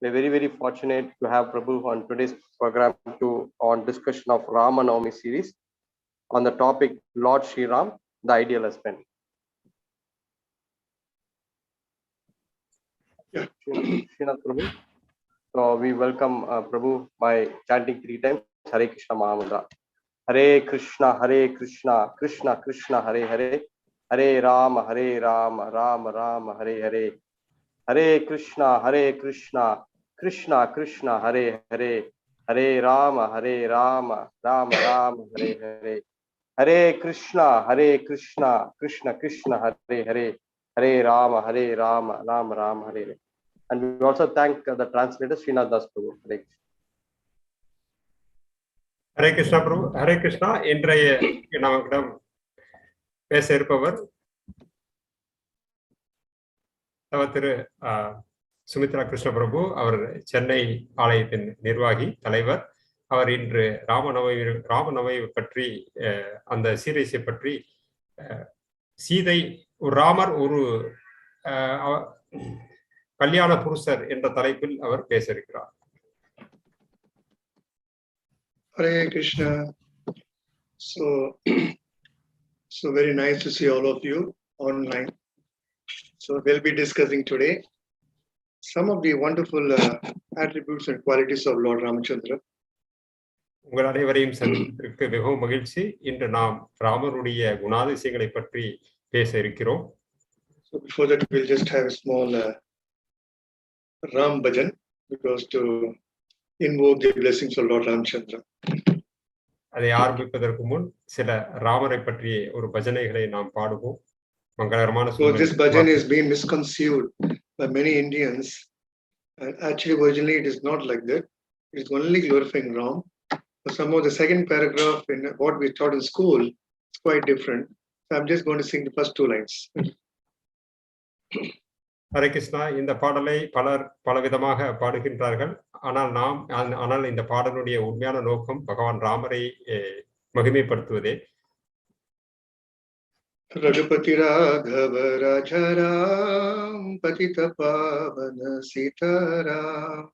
We're very fortunate to have Prabhu on today's program on discussion of Rama Navami series on the topic Lord Sri Ram, the ideal husband. Yeah. Srinath Prabhu. So we welcome Prabhu by chanting 3 times Hare Krishna Mahamantra. Hare Krishna, Krishna Krishna, Hare Hare, Hare Rama, Rama Rama, Hare Hare. Hare Krishna, Krishna Krishna, Hare Hare, Hare Rama, Rama Rama, Hare Hare. Hare Krishna, Krishna Krishna, Hare Hare, Hare Rama, Rama Rama, Hare Hare. And we also thank the translator Srinath Das Prabhu. Hare Krishna. Hare Krishna Prabhu, Hare Krishna. இன்றைய நம்மிடம் பேச இருப்பவர் திரு சுமித்ரா கிருஷ்ண பிரபு. அவர் சென்னை ஆலயத்தின் நிர்வாகி தலைவர். அவர் இன்று ராமநவமி பற்றி அந்த சீரியஸை பற்றி சீதை ஒரு ராமர் ஒரு கல்யாண புருஷர் என்ற தலைப்பில் அவர் பேச இருக்கிறார். Hare Krishna. So very nice to see all of you online. So we'll be discussing today some of the wonderful attributes and qualities of Lord Ramachandra. உங்கள் அனைவரையும் சந்திப்பதற்கு மிகவும் மகிழ்ச்சி. இன்று நாம் ராமருடைய குணாதிசயங்களை பற்றி பேச இருக்கிறோம். So before that, we'll just have a small Ram bhajan, because to invoke the blessings of Lord Ramachandra. அதை ஆரம்பிப்பதற்கு முன் சில ராமரை பற்றிய ஒரு பஜனைகளை நாம் பாடுவோம். மங்களகரமான. So this bhajan is being misconceived by many Indians, and actually originally it is not like that. It is only glorifying Ram. But somehow the second paragraph in what we taught in school is quite different. So I'm just going to sing the first 2 lines. Hare Krishna. இந்த பாடலை பலர் பலவிதமாக பாடுகின்றார்கள். ஆனால் இந்த பாடலுடைய உண்மையான நோக்கம் பகவான் ராமரை மகிமைப்படுத்துவதே. ரகுபதி ராகவ ராஜாராம் பதித பாவன சீதாராம்.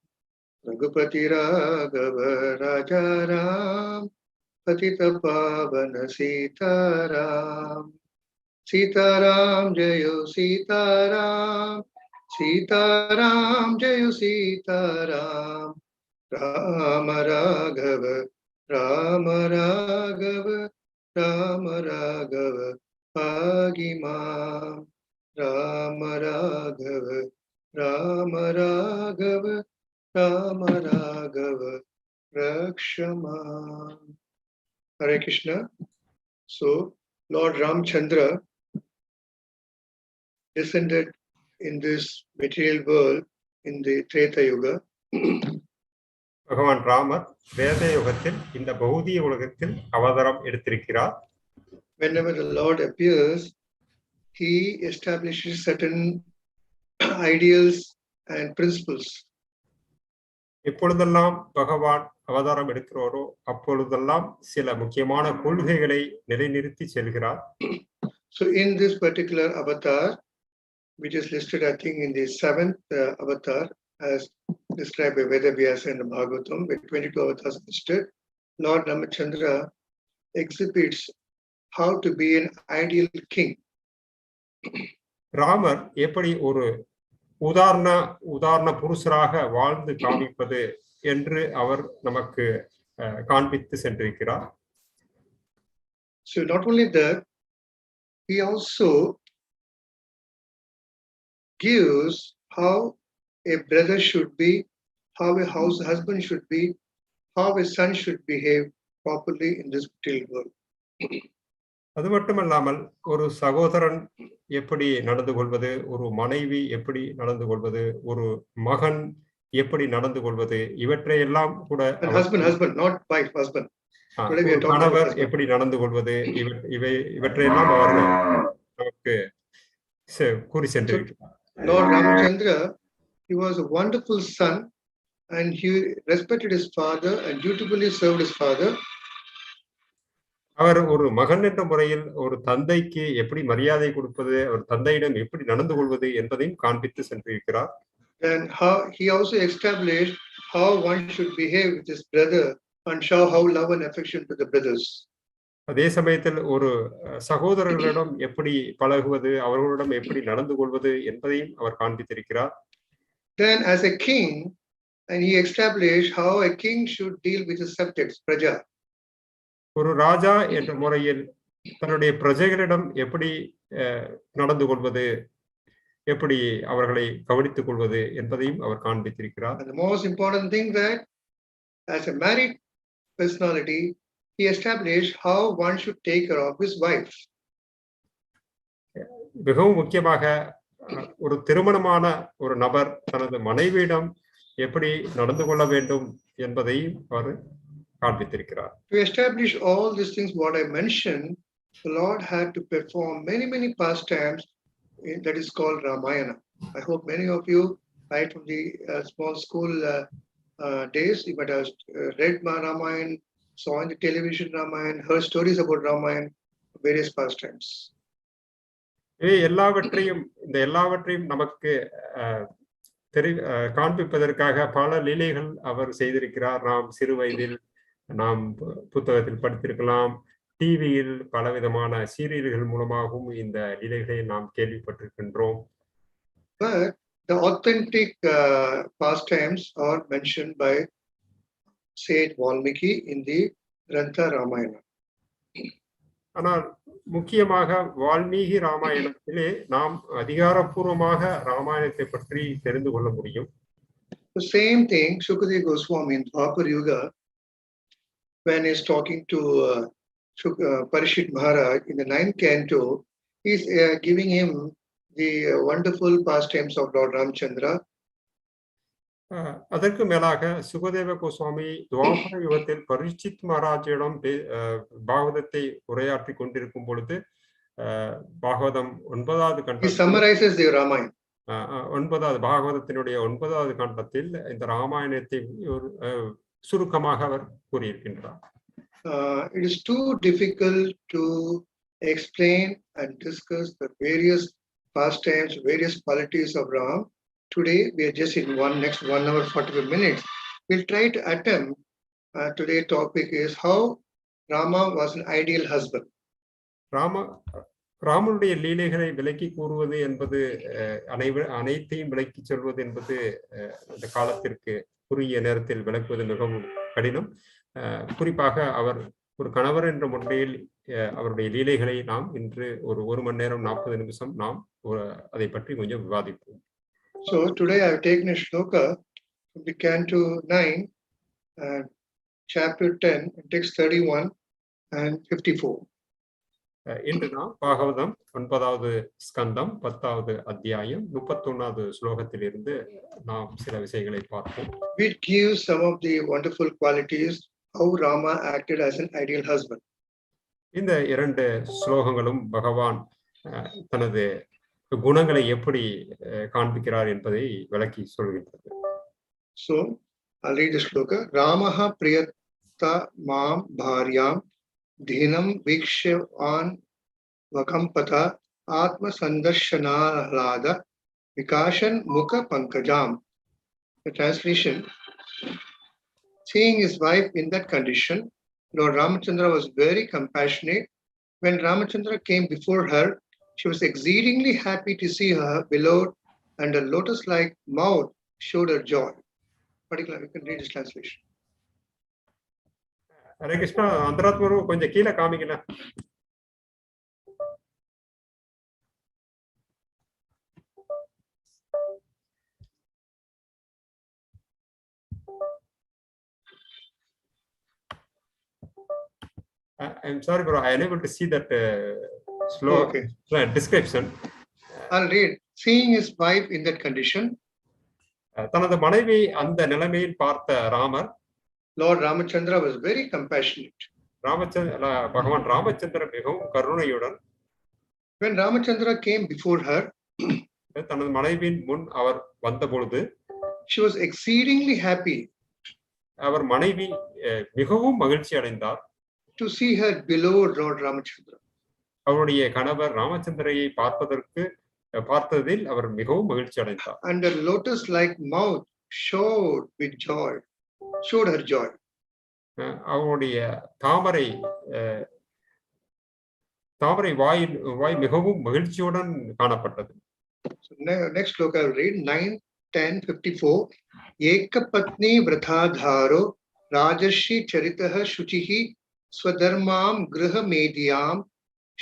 ரகுபதி ராகவ ராஜாராம் பதித பாவன சீதாராம். सीताराम जय सीताराम, सीताराम जय Sitaram. Ram Raghav Ram Raghav, Ram Raghav भागिमा. Ram Raghav Ram Raghav, Ram Raghav रक्षमा. Hare Krishna. So Lord Ramachandra descended in this material world in the Treta Yuga. பகவான் ராமர் வேத யுகத்தில் இந்த பௌதிக உலகத்தில் அவதாரம் எடுத்திருக்கிறார். Whenever the Lord appears, he establishes certain ideals and principles. எப்பொழுதெல்லாம் பகவான் அவதாரம் எடுக்கிறாரோ அப்பொழுதெல்லாம் சில முக்கியமான கொள்கைகளை நிலைநிறுத்தி செல்கிறார். So in this particular avatar, which is listed I think in the 7th avatar as described by Vedavyasa and Bhagavatam, with 22 avatars listed, Lord Ramachandra exhibits how to be an ideal king. Ramar எப்படி ஒரு உதாரண புருஷராக வாழ்ந்து காமிப்பது என்று அவர் நமக்கு காண்பித்து சென்றிருக்கிறார். So not only that, he also gives how a brother should be, how a husband should be, how a son should behave properly in this material world. அது மட்டுமல்லாமல் ஒரு சகோதரன் எப்படி நடந்து கொள்வது, ஒரு மனைவி எப்படி நடந்து கொள்வது, ஒரு மகன் எப்படி நடந்து கொள்வது, இவற்றையெல்லாம் கூட husband not wife, husband. கணவர் எப்படி நடந்து கொள்வது, இவற்றையெல்லாம் அவர்கள் நமக்கு கூறி சென்றிருக்கிறார். Lord Ramachandra, he was a wonderful son, and he respected his father and dutifully served his father. அவர் ஒரு மகன் என்ற முறையில் ஒரு தந்தைக்கு எப்படி மரியாதை கொடுப்பது, அவர் தந்தையிடம் எப்படி நடந்து கொள்வது என்பதையும் காண்பித்து சென்றிருக்கிறார். Then how he also established how one should behave with his brother and show how love and affection to the brothers. அதே சமயத்தில் ஒரு சகோதரர்களிடம் எப்படி பழகுவது, அவர்களிடம் எப்படி நடந்து கொள்வது என்பதையும் அவர் காண்பித்திருக்கிறார். Then as a king, and he established how a king should deal with his subjects, praja. ஒரு ராஜா என்ற முறையில் தன்னுடைய பிரஜைகளிடம் எப்படி நடந்து கொள்வது, எப்படி அவர்களை கவனித்துக் கொள்வது என்பதையும் அவர் காண்பித்திருக்கிறார். And the most important thing that as a married personality, he established how one should take care of his wife. மிகவும் முக்கியமாக ஒரு திருமணமான ஒரு நபர் தனது மனைவியிடம் எப்படி நடந்து கொள்ள வேண்டும் என்பதை அவர் காண்பித்திருக்கிறார். To establish all these things what I mentioned, the Lord had to perform many pastimes that is called Ramayana. I hope many of you, right from the small school days, you might have read Ramayana, saw in the television Ramayana, heard stories about Ramayana, various pastimes. எல்லாவற்றையும் நமக்கு காண்பிப்பதற்காக பல லீலைகள் அவர் செய்திருக்கிறார். நாம் சிறு வயதில் நாம் புத்தகத்தில் படித்திருக்கலாம், டிவியில் பலவிதமான சீரியல்கள் மூலமாகவும் இந்த லீலைகளை நாம் கேள்விப்பட்டிருக்கின்றோம். But the authentic pastimes are mentioned by Saint Valmiki in the Grantha Ramayana. ஆனால் முக்கியமாக வால்மீகி ராமாயணத்திலே நாம் அதிகாரப்பூர்வமாக ராமாயணத்தை பற்றி தெரிந்து கொள்ள முடியும். The same thing Shukadeva Goswami in Dwapar Yuga, when he's talking to Parishit Maharaj in the 9th canto, he's giving him the wonderful pastimes of Lord Ramchandra. அதற்கு மேலாக சுகதேவ கோஸ்வாமி துவாபர யுகத்தில் பரீட்சித் மகாராஜிடம் பாகவதத்தை உரையாற்றி கொண்டிருக்கும் பொழுது பாகவதம் 9வது கண்டம், he summarizes the Ramayana. 9வது பாகவதத்தினுடைய 9வது கண்டத்தில் இந்த ராமாயணத்தை சுருக்கமாக அவர் கூறியிருக்கின்றார். It is too difficult to explain and discuss the various pastimes, various qualities of Ram. Today we are just in next 1 hour 45 minutes. We'll try to attempt. Today's topic is how Rama was an ideal husband. ராமனுடைய லீலைகளை விளக்கி கூறுவது என்பது அனைத்தையும் விளக்கி சொல்வது என்பது இந்த காலத்திற்கு குறுகிய நேரத்தில் விளக்குவது மிகவும் கடினம். குறிப்பாக அவர் ஒரு கணவர் என்ற முறையில் அவருடைய லீலைகளை நாம் இன்று ஒரு மணி நேரம் 40 நிமிஷம் நாம் அதை பற்றி கொஞ்சம் விவாதிப்போம். So today I have taken a shloka from the Canto 9, chapter 10, text 31 and 54. இன்று நாம் பாகவதம் 9வது ஸ்கந்தம் 10வது அத்தியாயம் 31வது ஸ்லோகத்திலிருந்து நாம் சில விஷயங்களை பார்ப்போம். Which gives some of the wonderful qualities how Rama acted as an ideal husband. இந்த 2 ஸ்லோகங்களும் பகவான் தனது குணங்களை எப்படி காண்பிக்கிறார் என்பதை விளக்கி சொல்கின்றது. So I'll read the shloka. Ramaha priyata mam bharyam dhinam vikshyavan vakampata atma sandarshanalada vikashan mukha pankajam. The translation: seeing his wife in that condition, Lord Ramachandra was very compassionate. When Ramachandra came before her, she was exceedingly happy to see her beloved, and her lotus-like mouth showed her joy. Particularly, you can read this translation. Hare Krishna, Antaratmaru, konja keela kaamikina. I'm sorry, bro. I am unable to see that slow description. I'll read. Seeing his wife in that condition, தனது மனைவி அந்த நிலைமையில் பார்த்த Ramar, Lord Ramachandra was very compassionate. பகவான் ராமச்சந்திரன் மிகவும் கருணையுடன், when Ramachandra came before her, தனது மனைவியின் முன் அவர் வந்த பொழுது, she was exceedingly happy. அவர் மனைவி மிகவும் மகிழ்ச்சி அடைந்தார். To see her beloved Lord Ramachandra. அவருடைய கணவர் ராமச்சந்திரையை பார்ப்பதற்கு பார்த்ததில் அவர் மிகவும் மகிழ்ச்சி அடைந்தார். And the lotus-like mouth showed with joy, showed her joy. அவருடைய தாமரை வாய் மிகவும் மகிழ்ச்சியுடன் காணப்பட்டது. So next sloka I'll read 9:10:54. Ekapatni vratadharo rajarshi charitah shuchihi swadharmam griha medyam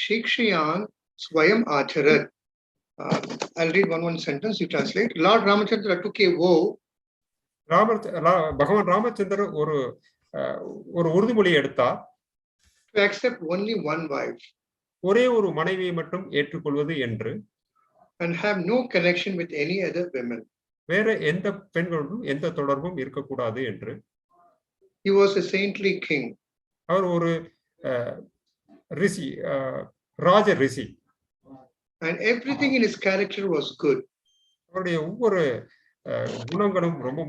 shikshayan swayam acharat. I'll read one sentence, you translate. Lord Ramachandra took a vow. பகவான் ராமச்சந்திர ஒரு உறுதிமொழி எடுத்தார். To accept only one wife. ஒரே ஒரு மனைவியை மட்டும் ஏற்றுக்கொள்வது என்று. And have no connection with any other women. வேற எந்த பெண்களுடன் எந்த தொடர்பும் இருக்கக்கூடாது என்று. He was a saintly king. அவர் ஒரு ரிஷி, ராஜ ரிஷி. And everything in his character was good. அவருடைய ஒவ்வொரு குணங்களும் ரொம்ப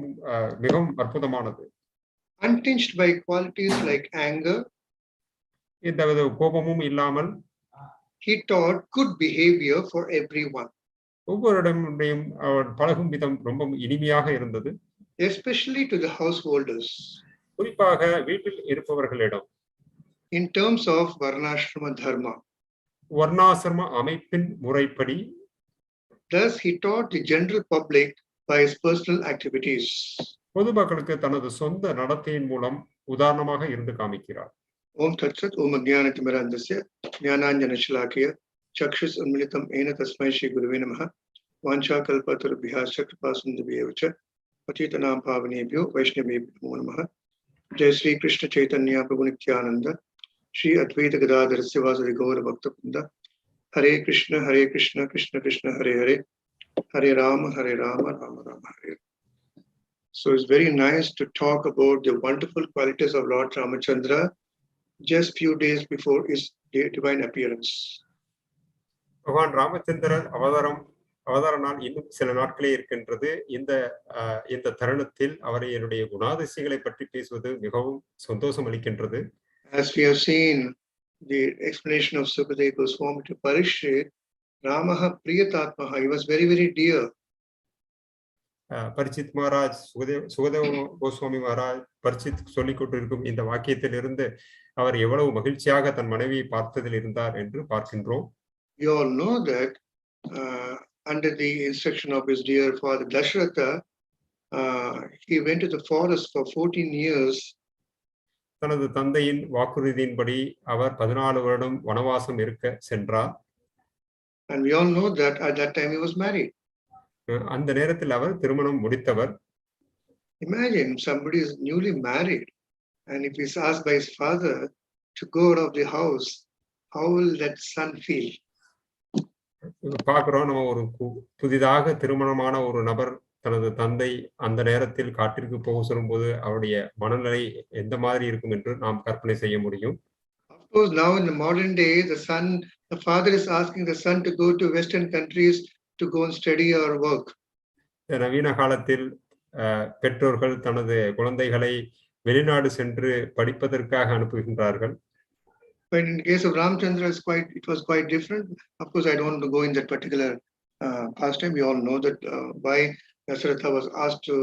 மிகவும் அற்புதமானது. Untinged by qualities like anger. எந்தவித கோபமும் இல்லாமல். He taught good behavior for everyone. ஒவ்வொருவரிடமும் அவர் பழகும் விதம் ரொம்ப இனிமையாக இருந்தது. Especially to the householders. குறிப்பாக வீட்டில் இருப்பவர்களிடம். In terms of varnashrama dharma. வர்ணாசிரம அமைப்பின் முறைப்படி. Thus he taught the general public by his personal activities. பொதுமக்களுக்கு தனது சொந்த நடத்தையின் மூலம் உதாரணமாக இருந்து காமிக்கிறார். Om Tat Sat Om Ajnanatimmirandasya Jnananjana Shalakaya Chakshus Unmilitam Ena Tasmai Shri Gurave Namaha Vancha Kalpatarubhya Chakrapasundabhyev Cha Patitanam Pavanebhyo Vaishnavebhyo Namo Namaha. Jai Sri Kṛṣna Chaitanya Prabhu Nityananda Shri Advaita Gadadhara Sivasadi Gaura Bhakta Hare Kṛṣna Krishna Krishna Hare Hare Hare Rama Rama Rama Hare. So it's very nice to talk about the wonderful qualities of Lord Ramachandra just few days before his divine appearance. பகவான் ராமச்சந்திரர் அவதார நாள் இன்னும் சில நாட்களே இருக்கின்றது. இந்த தருணத்தில் அவரை என்னுடைய குணாதிசயங்களை பற்றி பேசுவது மிகவும் சந்தோஷம் அளிக்கின்றது. As we have seen the explanation of Sukadeva Goswami to Parikshit, Ramaha Priyatatmaha, he was very, very dear. பரிச்சித் Maharaj Sukadeva Goswami Maharaj பரிச்சித் சொல்லிக் கொண்டிருக்கும் இந்த வாக்கியத்தில் இருந்து அவர் எவ்வளவு மகிழ்ச்சியாக தன் மனைவியை பார்த்ததில் இருந்தார் என்று பார்க்கின்றோம். You all know that under the instruction of his dear father Dasharatha, he went to the forest for 14 years. தனது தந்தையின் வாக்குறுதியின்படி அவர் 14 வருடம் வனவாசம் இருக்க சென்றார். And we all know that at that time he was married. அந்த நேரத்தில் அவர் திருமணம் முடித்தவர். Imagine somebody is newly married and if he's asked by his father to go out of the house, how will that son feel? பார்க்கிறோம், நம்ம ஒரு புதிதாக திருமணமான ஒரு நபர் தனது தந்தை அந்த நேரத்தில் காட்டிற்கு போக சொல்லும்போது அவருடைய மனநிலை எந்த மாதிரி இருக்கும் என்று நாம் கற்பனை செய்ய முடியும். Of course, now in the modern day, the father is asking the son to go to Western countries to go and study or work. நவீன காலத்தில் பெற்றோர்கள் தனது குழந்தைகளை வெளிநாடு சென்று படிப்பதற்காக அனுப்புகின்றார்கள். But in the case of Ramchandra, it was quite different. Of course, I don't want to go in that particular pastime. We all know that why Dasharatha was asked to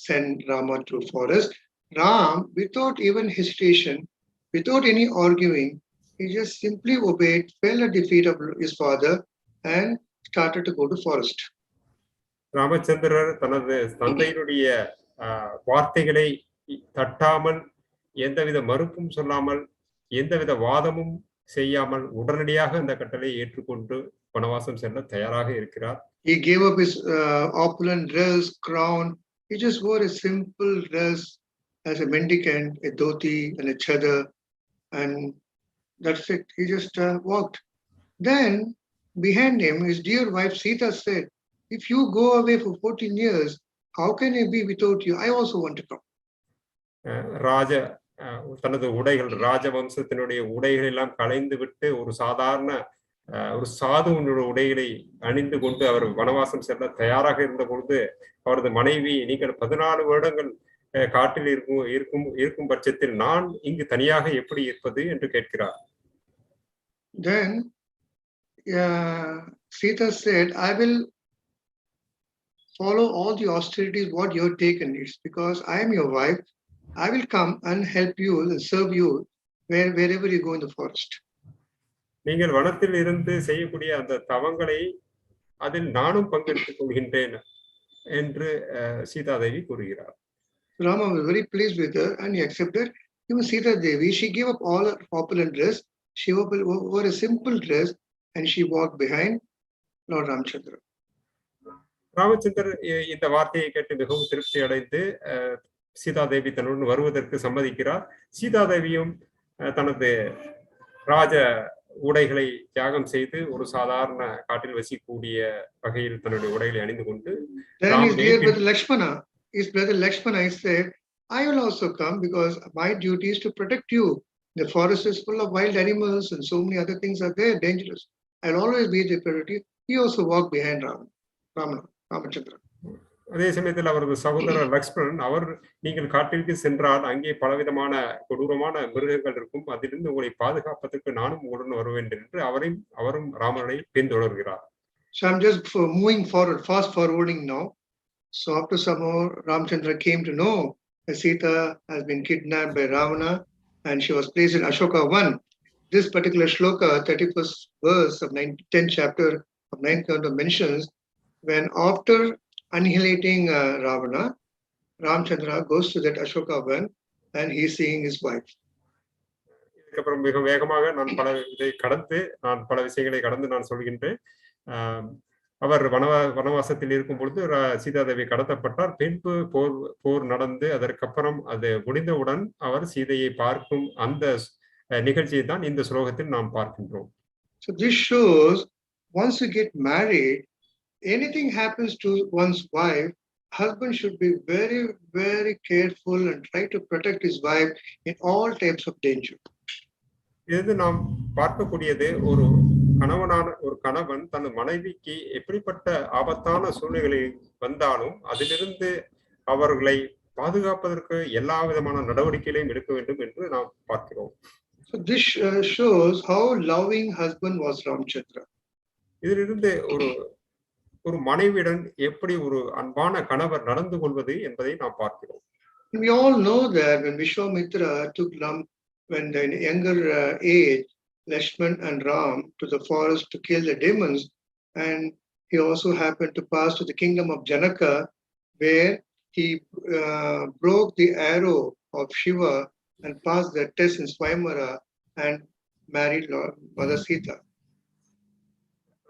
send Rama to forest. Ram, without even hesitation, without any arguing, he just simply obeyed, fell at the feet of his father, and started to go to forest. ராமச்சந்திரர் தனது தந்தையினுடைய வார்த்தைகளை தட்டாமல், எந்தவித மறுப்பும் சொல்லாமல், எந்தவித வாதமும் செய்யாமல் உடனடியாக அந்த கட்டளை ஏற்றுக்கொண்டு வனவாசம் செல்ல தயாராக இருக்கிறார். He gave up his opulent dress, crown. He just wore a simple dress as a mendicant, a dhoti and a chadar, and that's it. He just walked. Then behind him, his dear wife Sita said, "If you go away for 14 years, how can I be without you? I also want to come." தனது உடைகள், ராஜவம்சத்தினுடைய உடைகள் எல்லாம் களைந்து விட்டு ஒரு சாதாரண ஒரு சாதுவனுடைய உடைகளை அணிந்து கொண்டு அவர் வனவாசம் செல்ல தயாராக இருந்த பொழுது அவரது மனைவி, நீங்கள் 14 வருடங்கள் காட்டில் இருக்கும் பட்சத்தில் நான் இங்கு தனியாக எப்படி இருப்பது என்று கேட்கிறார். Then Sita said, I will follow all the austerities what you have taken. It's because I am your wife. I will come and help you and serve you wherever you go in the forest. நீங்கள் வனத்தில் இருந்து செய்யக்கூடிய அந்த தவங்களை அதில் நானும் பங்கெடுத்துக் கொள்கின்றேன் என்று சீதாதேவி கூறுகிறார். Rama was very pleased with her and he accepted. Even Sita Devi, she gave up all her opulent dress. She wore a simple dress and she walked behind Lord Ramchandra. ராமச்சந்திரர் இந்த வார்த்தையை கேட்டு மிகவும் திருப்தி அடைந்து சீதாதேவி தன்னுடன் வருவதற்கு சம்மதிக்கிறார். சீதாதேவியும் தனது ராஜ உடைகளை தியாகம் செய்து ஒரு சாதாரண காட்டில் வசிக்கக்கூடிய வகையில் தன்னுடைய உடைகளை அணிந்து கொண்டு his brother Lakshmana said, I will also come because my duty is to protect you. The forest is full of wild animals and so many other things are there, dangerous. I'll always be the priority. He also walked behind Ramachandra. அதே சமயத்தில் அவரது சகோதரர் லக்ஷ்மணன் அவர் நீங்கள் காட்டிற்கு சென்றால் அங்கே பலவிதமான கொடூரமான மிருகங்கள் இருக்கும், அதிலிருந்து உங்களை பாதுகாப்பதற்கு நானும் உங்களுடன் வருவேன் என்று அவரும் ராமனை பின்தொடர்கிறார். So I'm just moving forward, fast forwarding now. So after some more, Ramchandra came to know that Sita has been kidnapped by Ravana and she was placed in Ashoka 1. This particular shloka, 31st verse of 10th chapter of 9th canto mentions when after annihilating Ravana, Ramchandra goes to that Ashoka 1 and he's seeing his wife. இதுக்கப்புறம் மிக வேகமாக நான் பல விஷயங்களை கடந்து நான் சொல்கின்றேன். அவர் வனவாசத்தில் இருக்கும் பொழுது சீதாதேவி கடத்தப்பட்டார். பின்பு போர் நடந்து அதற்கப்புறம் அது முடிந்தவுடன் அவர் சீதையை பார்க்கும் அந்த நிகழ்ச்சியை தான் இந்த ஸ்லோகத்தில் நாம் பார்க்கின்றோம். So this shows once you get married, anything happens to one's wife, husband should be very, very careful and try to protect his wife in all types of danger. இது நாம் பார்க்கக்கூடியது ஒரு கணவன் தன் மனைவிக்கு எப்படிப்பட்ட ஆபத்தான சூழ்நிலை வந்தாலும் அதிலிருந்து அவர்களை பாதுகாப்பதற்கு எல்லா விதமான நடவடிக்கைகளையும் எடுக்க வேண்டும் என்று நாம் பார்க்கிறோம். So this shows how loving husband was Ramchandra. இதிலிருந்து ஒரு மனைவியுடன் எப்படி ஒரு அன்பான கணவர் நடந்து கொள்வது என்பதை நாம் பார்க்கிறோம். We all know that when Vishwamitra took when the younger age, Lakshman and Ram to the forest to kill the demons, and he also happened to pass to the kingdom of Janaka, where he broke the arrow of Shiva and passed the test in Swayamvara and married Mother Sita.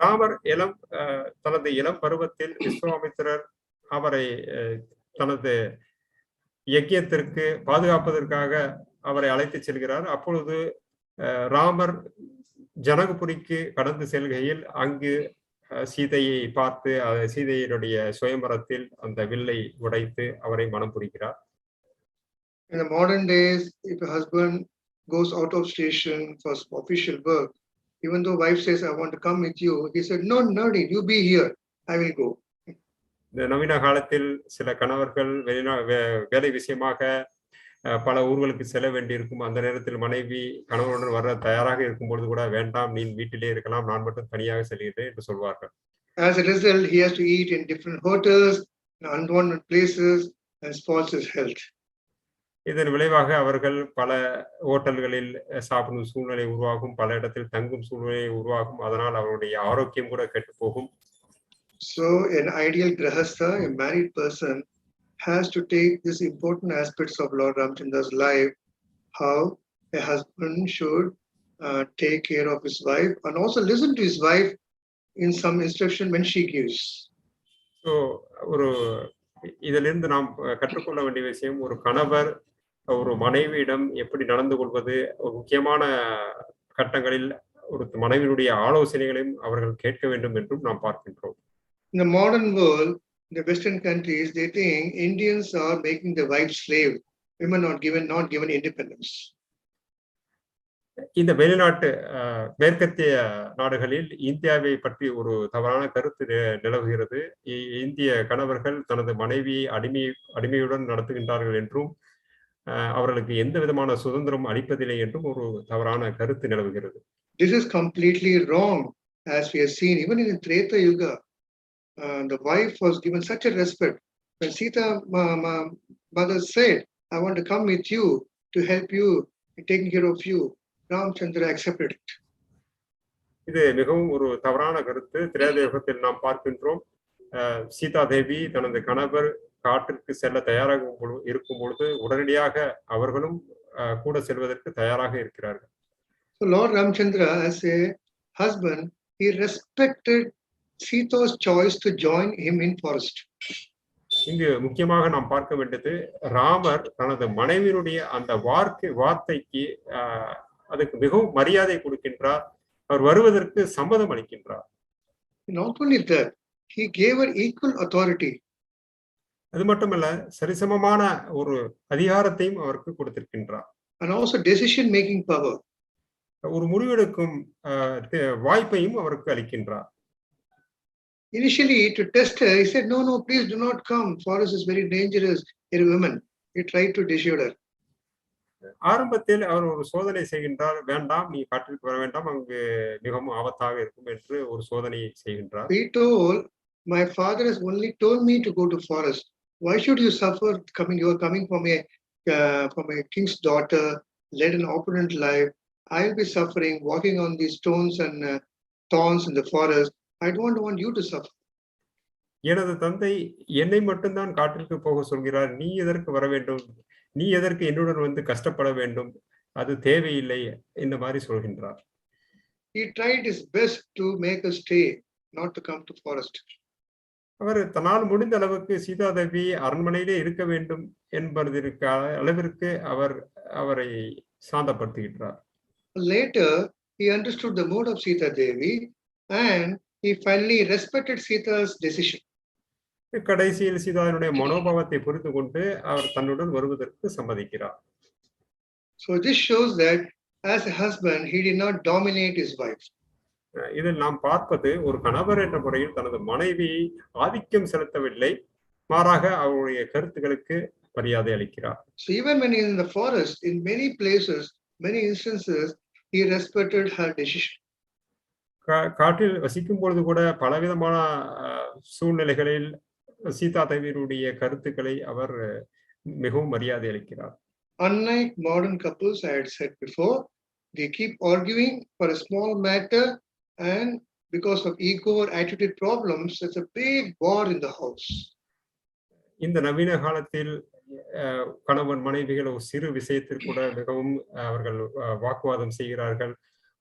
Ramar தனது இளம் பருவத்தில் விஸ்வாமித்திரர் அவரை தனது யஜ்யத்திற்கு பாதுகாப்பதற்காக அவரை அழைத்து செல்கிறார். அப்பொழுது ராமர் ஜனகபுரிக்கு கடந்து செல்கையில் அங்கு சீதையை பார்த்து சீதையினுடைய சுயம்பரத்தில் அந்த வில்லை உடைத்து அவரை மனம் புரிகிறார். In the modern days, if a husband goes out of station for official work, even though wife says, I want to come with you, he said, no, you be here, I will go. இந்த நவீன காலத்தில் சில கணவர்கள் வேலை விஷயமாக பல ஊர்களுக்கு செல்ல வேண்டியிருக்கும். அந்த நேரத்தில் மனைவி கணவனுடன் வர தயாராக இருக்கும் பொழுது கூட வேண்டாம், நீ வீட்டிலே இருக்கலாம், நான் மட்டும் தனியாக செல்கிறேன் என்று சொல்வார்கள். As a result, he has to eat in different hotels, in unwanted places, and spoils his health. இதன் விளைவாக அவர்கள் பல ஹோட்டல்களில் சாப்பிடும் சூழ்நிலை உருவாகும், பல இடத்தில் தங்கும் சூழ்நிலை உருவாகும். அதனால் அவருடைய ஆரோக்கியம் கூட கெட்டு போகும். So an ideal grahastha, a married person, has to take these important aspects of Lord Ramchandra's life, how a husband should take care of his wife and also listen to his wife in some instruction when she gives. So இதிலிருந்து நாம் கற்றுக்கொள்ள வேண்டிய விஷயம், ஒரு கணவர் ஒரு மனைவியிடம் எப்படி நடந்து கொள்வது, ஒரு முக்கியமான கட்டங்களில் ஒரு மனைவியுடைய ஆலோசனைகளையும் அவர்கள் கேட்க வேண்டும் என்றும் நாம் பார்க்கின்றோம். In the modern world, in the Western countries, they think Indians are making the wife slave, women not given independence. இந்த வெளிநாட்டு மேற்கத்திய நாடுகளில் இந்தியாவை பற்றி ஒரு தவறான கருத்து நிலவுகிறது. இந்திய கணவர்கள் தனது மனைவியை அடிமையுடன் நடத்துகின்றார்கள் என்றும் அவர்களுக்கு எந்த விதமான சுதந்திரம் அளிப்பதில்லை என்றும் ஒரு தவறான கருத்து நிலவுகிறது. This is completely wrong. as we have seen, even in the Treta Yuga, the wife was given such a respect. When Sita mother said, I want to come with you to help you in taking care of you, Ramchandra accepted it. இது மிகவும் ஒரு தவறான கருத்து. திரேதயுகத்தில் நாம் பார்க்கின்றோம், சீதா தேவி தனது கணவர் காட்டிற்கு செல்ல தயாராக இருக்கும் பொழுது உடனடியாக அவர்களும் கூட செல்வதற்கு தயாராக இருக்கிறார்கள். So Lord Ramchandra, as a husband, he respected Sita's choice to join him in forest. இங்கு முக்கியமாக நாம் பார்க்க வேண்டியது, ராமர் தனது மனைவியினுடைய அந்த வார்த்தைக்கு அதுக்கு மிகவும் மரியாதை கொடுக்கின்றார். அவர் வருவதற்கு சம்மதம் அளிக்கின்றார். Not only that, he gave her equal authority. அது மட்டுமல்ல, சரிசமமான ஒரு அதிகாரத்தையும் அவருக்கு கொடுத்திருக்கின்றார். And also decision making power. ஒரு முடிவெடுக்கும் வாய்ப்பையும் அவருக்கு அளிக்கின்றார். Initially, to test her, he said, no, please do not come. Forest is very dangerous. You're a woman. He tried to dissuade her. ஆரம்பத்தில் அவர் ஒரு சோதனை செய்கின்றார். வேண்டாம், நீ காட்டிற்கு வர வேண்டாம், அங்கு மிகவும் ஆபத்தாக இருக்கும் என்று ஒரு சோதனையை செய்கின்றார். He told, my father has only told me to go to forest. Why should you suffer coming? You are coming from a king's daughter, led an opulent life. I'll be suffering, walking on these stones and thorns in the forest. I don't want you to suffer. எனது தந்தை என்னை மட்டும்தான் காட்டிற்கு போக சொல்கிறார், நீ எதற்கு வர வேண்டும், நீ எதற்கு என்னுடன் வந்து கஷ்டப்பட வேண்டும், அது தேவையில்லை, இந்த மாதிரி சொல்கின்றார். He tried his best to make us stay, not to come to forest. அவர் தன்னால் முடிந்த அளவுக்கு சீதா தேவி அரண்மனையிலே இருக்க வேண்டும் என்பதற்கு அளவிற்கு அவரை சாந்தப்படுத்துகின்றார். Later, he understood the mood of Sita Devi and he finally respected Sita's decision. கடைசியில் சீதாவினுடைய மனோபாவத்தை புரிந்து கொண்டு அவர் தன்னுடன் வருவதற்கு சம்மதிக்கிறார். So this shows that as a husband, he did not dominate his wife. இதில் நாம் பார்ப்பது, ஒரு கணவர் என்ற முறையில் தனது மனைவியை ஆதிக்கம் செலுத்தவில்லை, மாறாக அவருடைய கருத்துக்களுக்கு மரியாதை அளிக்கிறார். So even when he is in the forest, in many places, many instances, he respected her decision. காட்டில் வசிக்கும் பொழுது கூட பலவிதமான சூழ்நிலைகளில் சீதா தேவியினுடைய கருத்துக்களை அவர் மிகவும் மரியாதை அளிக்கிறார். Unlike modern couples, I had said before, they keep arguing for a small matter, and because of ego or attitude problems, there's a big war in the house. இந்த நவீன காலத்தில் கணவன் மனைவிகள் ஒரு சிறு விஷயத்தில் கூட மிகவும் அவர்கள் வாக்குவாதம் செய்கிறார்கள்,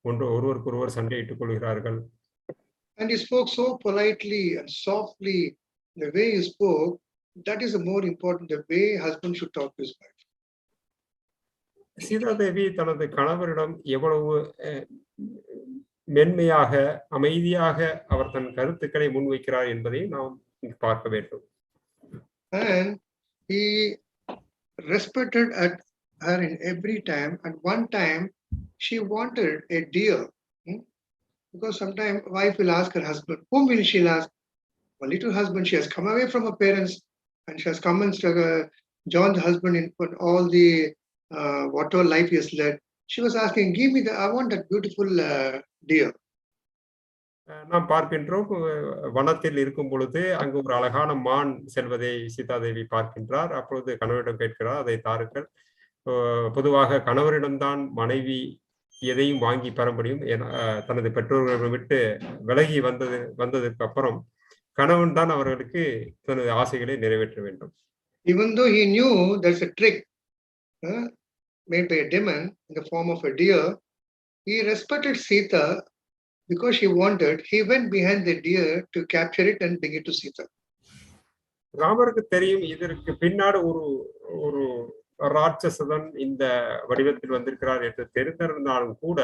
ஒருவருக்கொருவர் சண்டையிட்டுக் கொள்கிறார்கள். And he spoke so politely and softly. The way he spoke, that is the more important, the way husband should talk to his wife. Sita Devi தனது கணவரிடம் எவ்வளவு மென்மையாக அமைதியாக அவர் தன் கருத்துக்களை முன்வைக்கிறார் என்பதை நாம் பார்க்க வேண்டும். And he respected her in every time. At one time, she wanted a deer, because sometimes wife will ask her husband, whom will she ask? Only to husband. She has come away from her parents and she has come and joined the husband in all the whatever life he has led. She was asking, give me I want that beautiful deer. நாம் பார்க்கின்றோம், வனத்தில் இருக்கும் பொழுது அங்கு ஒரு அழகான மான் செல்வதை சீதாதேவி பார்க்கின்றார். அப்பொழுது கணவரிடம் கேட்கிறார், அதை தாருங்கள். பொதுவாக கணவரிடம்தான் மனைவி எதையும் வாங்கி பெற முடியும். தனது பெற்றோர்களை விட்டு விலகி வந்ததற்கு அப்புறம் கணவன் தான் அவர்களுக்கு தனது ஆசைகளை நிறைவேற்ற வேண்டும். Even though he knew there's a trick made by a demon in the form of a deer, he respected Sita because she wanted. He went behind the deer to capture it and bring it to Sita. ராமருக்கு தெரியும் இதற்கு பின்னாடி ஒரு ராட்சசன் இந்த வடிவத்தில் வந்திருக்கிறார் என்று தெரிந்திருந்தாலும் கூட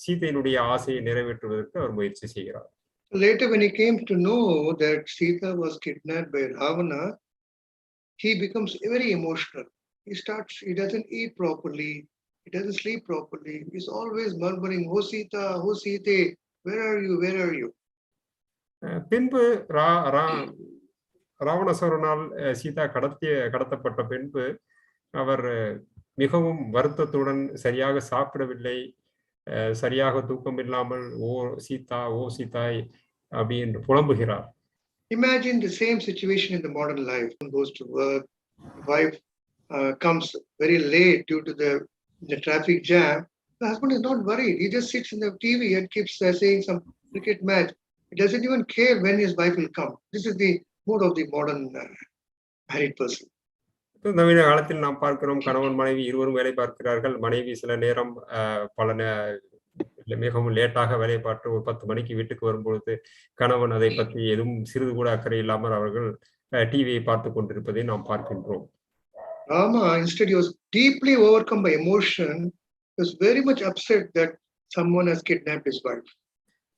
சீதையினுடைய ஆசையை நிறைவேற்றுவதற்கு அவர் முயற்சி செய்கிறார். Later, when he came to know that Sita was kidnapped by Ravana, he becomes very emotional. He doesn't eat properly, he doesn't sleep properly. He's always murmuring, "Oh Sita, oh Sita, where are you? Where are you?" பின்பு ராவணாசுரனால் சீதா கடத்தப்பட்ட பின்பு அவர் மிகவும் வருத்தத்துடன் சரியாக சாப்பிடவில்லை, சரியாக தூக்கம் இல்லாமல் ஓ சீதா ஓ சீதாய் அப்படி என்று புலம்புகிறார். Imagine the same situation in the modern life. One goes to work, wife comes very late due to the traffic jam. The husband is not worried. He just sits in the TV and keeps saying some cricket match. He doesn't even care when his wife will come. This is the mode of the modern married person. நவீன காலத்தில் நாம் பார்க்கிறோம், கணவன் மனைவி இருவரும் வேலை பார்க்கிறார்கள். மனைவி சில நேரம் மிகவும் லேட்டாக வேலை பார்த்து ஒரு 10 மணிக்கு வீட்டுக்கு வரும்பொழுது கணவன் அதை பற்றி எதுவும் சிறிது கூட அக்கறை இல்லாமல் அவர்கள் டிவியை பார்த்து கொண்டிருப்பதை நாம் பார்க்கின்றோம். Rama, instead, he was deeply overcome by emotion. He was very much upset that someone has kidnapped his wife.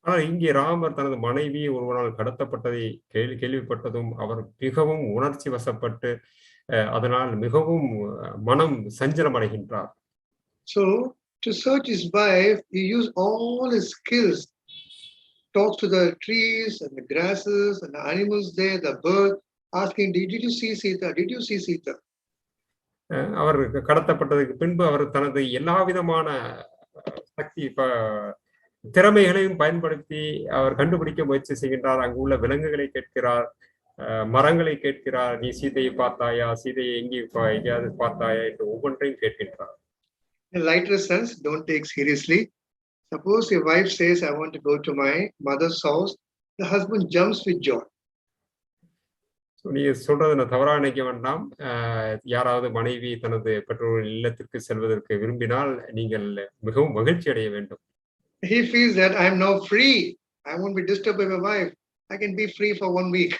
ஆனால் இங்கே ராமர் தனது மனைவி ஒருவனால் கடத்தப்பட்டதை கேள்விப்பட்டதும் அவர் மிகவும் உணர்ச்சி வசப்பட்டு அதனால் மிகவும் மனம் சஞ்சலம் அடைகின்றார். So to search his wife, he used all his skills, talks to the trees and the grasses and the animals there, the bird, asking, did you see Sita? Did you see Sita? அவர் கடத்தப்பட்டதுக்கு பின்பு அவர் தனது எல்லா விதமான சக்தி திறமைகளையும் பயன்படுத்தி அவர் கண்டுபிடிக்க முயற்சி செய்கின்றார். அங்குள்ள விலங்குகளை கேட்கிறார், மரங்களை கேட்கிறார், நீ சீதையை பார்த்தாயா, சீதையை எங்கேயாவது பார்த்தாயா என்று ஒவ்வொன்றையும் கேட்கின்றார். In lighter sense, don't take seriously. Suppose your wife says, I want to go to my mother's house, the husband jumps with joy. நீங்க சொல்றது நான் தவறா நினைக்க வேண்டாம். யாராவது மனைவி தனது பெற்றோரின் இல்லத்திற்கு செல்வதற்கு விரும்பினால் நீங்கள் மிகவும் மகிழ்ச்சி அடைய வேண்டும். He feels that I am now free. I won't be disturbed by my wife. I can be free for 1 week.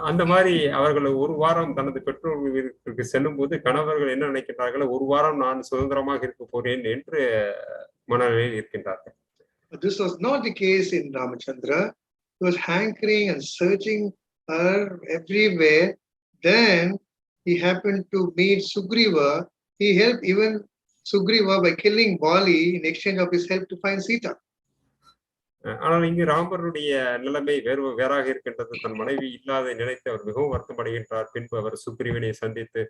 அந்த மாதிரி அவர்கள் ஒரு வாரம் தனது பெற்றோர் வீட்டிற்கு செல்லும் போது கணவர்கள் என்ன நினைக்கின்றார்கள், ஒரு வாரம் நான் சுதந்திரமாக இருக்க போறேன் என்று மனநிலையில் இருக்கின்றார்கள். This was not the case in Ramachandra. He was hankering and searching her everywhere. Then he happened to meet Sugriva. He helped even Sugriva by killing Bali in exchange of his help to find Sita. ஆனால் இங்கு ராமருடைய நிலைமை வேறாக இருக்கின்றது. தன் மனைவி இல்லாத நினைத்து அவர் மிகவும் வருத்தம் அடைகின்றார். பின்பு அவர் சுக்ரீவனை சந்தித்து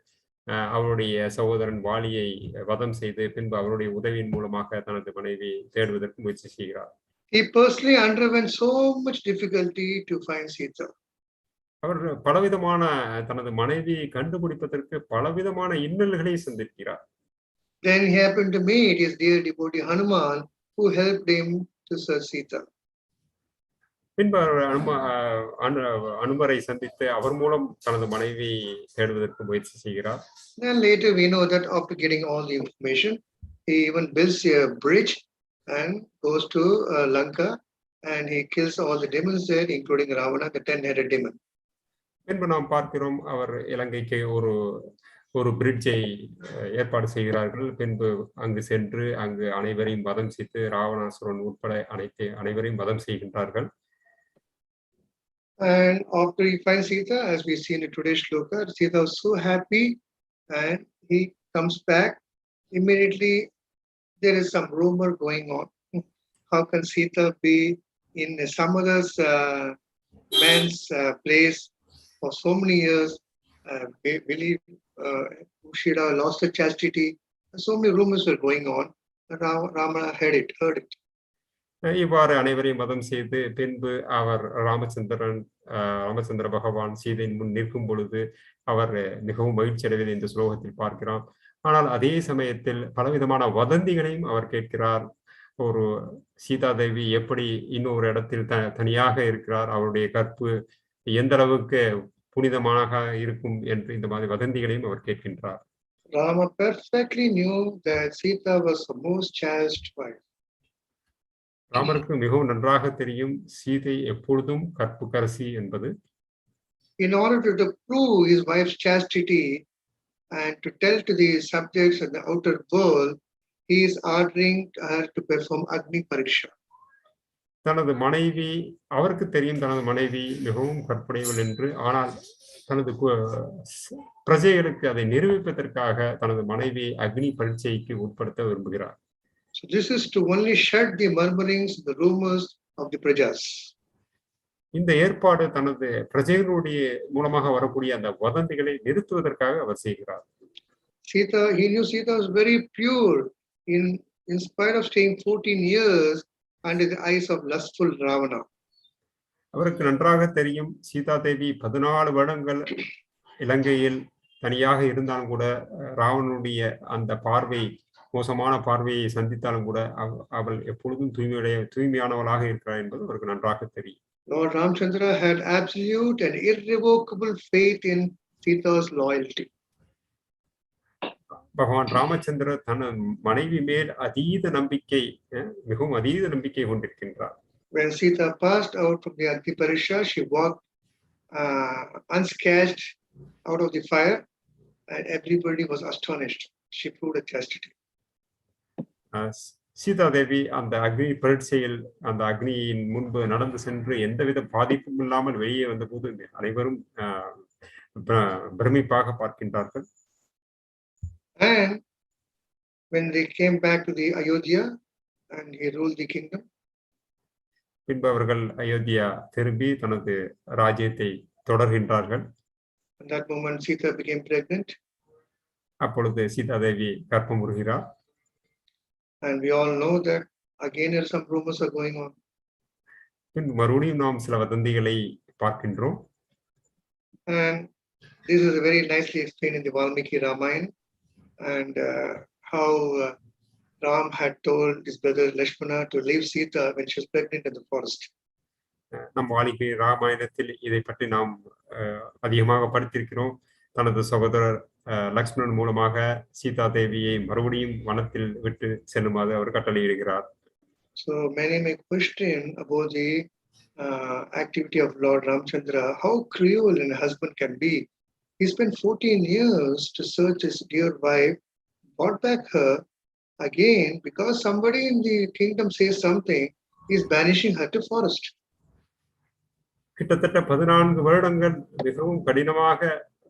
அவருடைய சகோதரன் வாலியை வதம் செய்து பின்பு அவருடைய உதவியின் மூலமாக தனது மனைவி தேடுவதற்கு முயற்சி செய்கிறார். He personally underwent so much difficulty to find Sita. அவர் பலவிதமான தனது மனைவியை கண்டுபிடிப்பதற்கு பலவிதமான இன்னல்களை சந்திக்கிறார். Then he happened to meet his dear devotee Hanuman, who helped him to search Sita. பின்பு அனுமரை சந்தித்து அவர் மூலம் தனது மனைவி தேடுவதற்கு முயற்சி செய்கிறார். Then later we know that after getting all the information, he even builds a bridge and goes to Lanka and he kills all the demons there, including Ravana, the 10-headed demon. பின்பு நாம் பார்க்கிறோம் அவர் இலங்கைக்கு ஒரு பிரிட்ஜை ஏற்பாடு செய்கிறார்கள். பின்பு அங்கு சென்று அங்கு அனைவரையும் வதம் செய்து ராவணாசுரன் உட்பட அனைவரையும் வதம் செய்கின்றார்கள். And after he finds Sita, as we see in the today's shloka, Sita was so happy and he comes back. Immediately there is some rumor going on. How can Sita be in some other's man's place for so many years? Believe she had lost her chastity. So many rumors were going on. Rama heard it. இவ்வாறு அனைவரையும் மதம் செய்து பின்பு அவர் ராமச்சந்திர பகவான் சீதையின் முன் நிற்கும் பொழுது அவர் மிகவும் மகிழ்ச்சி அடைவதை இந்த ஸ்லோகத்தில் பார்க்கிறோம். ஆனால் அதே சமயத்தில் பலவிதமான வதந்திகளையும் அவர் கேட்கிறார். ஒரு சீதா தேவி எப்படி இன்னொரு இடத்தில் தனியாக இருக்கிறார், அவருடைய கற்பு எந்த அளவுக்கு புனிதமாக இருக்கும் என்று இந்த மாதிரி வதந்திகளையும் அவர் கேட்கின்றார். Rama perfectly knew that Sita was the most cherished wife. ராமருக்கு மிகவும் நன்றாக தெரியும் சீதை எப்பொழுதும் கற்புக்கரசி என்பது. In order to prove his wife's chastity and to tell to the subjects in the outer world, he is ordering her to perform Agni Pariksha. தனது மனைவி அவருக்கு தெரியும் தனது மனைவி மிகவும் கற்புடையவள் என்று. ஆனால் தனது பிரஜைகளுக்கு அதை நிரூபிப்பதற்காக தனது மனைவி அக்னி பரீட்சைக்கு உட்படுத்த விரும்புகிறார். So this is to only shut the murmurings, the rumors of the prajas. இந்த ஏற்பாடு தனது பிரஜைகளுடைய மூலமாக வரக்கூடிய அந்த வதந்திகளை நிறுத்துவதற்காக அவர் செய்கிறார். He knew Sita was very pure in in spite of staying 14 years under the eyes of lustful Ravana. அவருக்கு நன்றாக தெரியும் சீதா தேவி 14 வருடங்கள் இலங்கையில் தனியாக இருந்தாலும் கூட ராவணனுடைய அந்த பார்வை மோசமான பார்வையை சந்தித்தாலும் கூட அவள் எப்பொழுதும் தூய்மையானவளாக இருக்கிறார் என்பது அவருக்கு நன்றாக தெரியும். Lord Ramchandra had absolute and irrevocable faith in Sita's loyalty. பகவான் ராமச்சந்திரர் தன் மனைவி மேல் மிகவும் அதீத நம்பிக்கை கொண்டிருக்கின்றார். When Sita passed out from the Agni Parisha, she walked unscathed out of the fire, and everybody was astonished. She proved a chastity. Sita Devi அந்த அக்னி பரீட்சையில் அந்த அக்னியின் முன்பு நடந்து சென்று எந்தவித பாதிப்பும் இல்லாமல் வெளியே வந்த போது அனைவரும் பிரமிப்பாக பார்க்கின்றார்கள். And when they came back to the Ayodhya and he ruled the kingdom, பின்பு அவர்கள் அயோத்தியா திரும்பி தனது ராஜ்யத்தை தொடர்கின்றார்கள். At that moment Sita became pregnant. அப்பொழுது Sita Devi கர்ப்பமுறுகிறார். And we all know that again there are some rumors are going on. பின்பு மறுபடியும் நாம் சில வதந்திகளை பார்க்கின்றோம். And this is very nicely explained in the Valmiki Ramayana, and how Ram had told his brother Lakshmana to leave Sita when she was pregnant in the forest. நம் வால்மீகி ராமாயணத்தில் இதை பற்றி நாம் அதிகமாக படித்திருக்கிறோம். தனது சகோதரர் லக்ஷ்மணன் மூலமாக சீதா தேவியை மறுபடியும் வனத்தில் விட்டு செல்லுமாறு அவர் கட்டளையிடுகிறார். So many may question about the activity of Lord Ramchandra, how cruel a husband can be. He spent 14 years to search his dear wife, brought back her again because somebody in the kingdom says something, he is banishing her to forest. கிட்டத்தட்ட 14 வருடங்கள் மிகவும் கடினமாக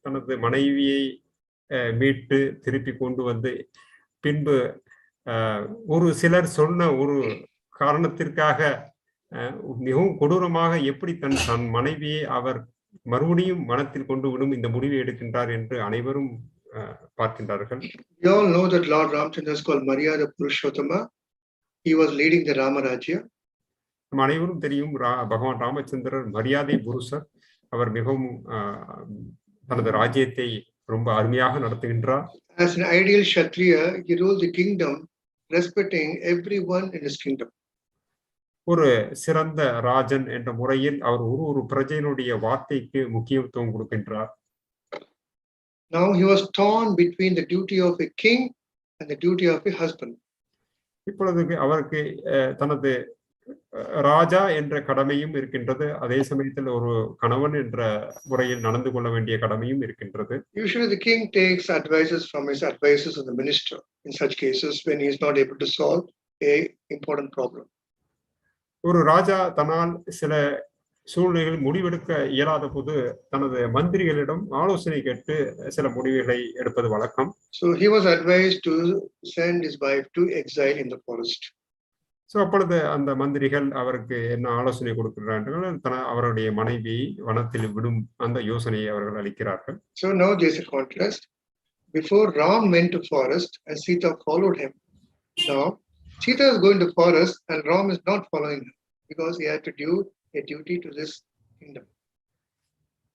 தனது மனைவியை மீட்டு திருப்பி கொண்டு வந்து பின்பு ஒரு சிலர் சொன்ன ஒரு காரணத்திற்காக மிகவும் கொடூரமாக எப்படி தன் மனைவியை அவர் மறுபடியும் மனத்தில் கொண்டு விடும் இந்த முடிவை எடுக்கின்றார் என்று அனைவரும் பார்க்கின்றார்கள். We all know that Lord Ramchandra is called Maryada Purushottama. He was leading the Rama Rajya. நம்ம அனைவரும் தெரியும் பகவான் ராமச்சந்திரர் மரியாதை புருஷர். அவர் மிகவும் தனது ராஜ்யத்தை ரொம்ப அருமையாக நடத்துகின்றார். As an ideal Kshatriya, he ruled the kingdom, respecting everyone in his kingdom. ஒரு சிறந்த ராஜன் என்ற முறையில் அவர் ஒரு பிரஜையினுடைய வார்த்தைக்கு முக்கியத்துவம் கொடுக்கின்றார். Now he was torn between the duty of a king and the duty of a husband. இப்பொழுது அவருக்கு தனது ராஜா என்ற கடமையும் இருக்கின்றது, அதே சமயத்தில் ஒரு கணவன் என்ற முறையில் நடந்து கொள்ள வேண்டிய கடமையும் இருக்கின்றது. Usually the king takes advices from his advisors of the minister in such cases when he is not able to solve a important problem. ஒரு ராஜா தன்னால் சில சூழ்நிலைகளில் முடிவெடுக்க இயலாத போது தனது மந்திரிகளிடம் ஆலோசனை கேட்டு சில முடிவுகளை எடுப்பது வழக்கம். So he was advised to send his wife to exile in the forest. So அப்பொழுது அந்த மந்திரிகள் அவருக்கு என்ன ஆலோசனை கொடுக்கிறார்கள், அவருடைய மனைவியை வனத்தில் விடும் அந்த யோசனையை அவர்கள் அளிக்கிறார்கள். So now there is a contrast. Before Ram went to forest and Sita followed him. Now Sita is going to forest and Ram is not following him because he had to do a duty to this kingdom.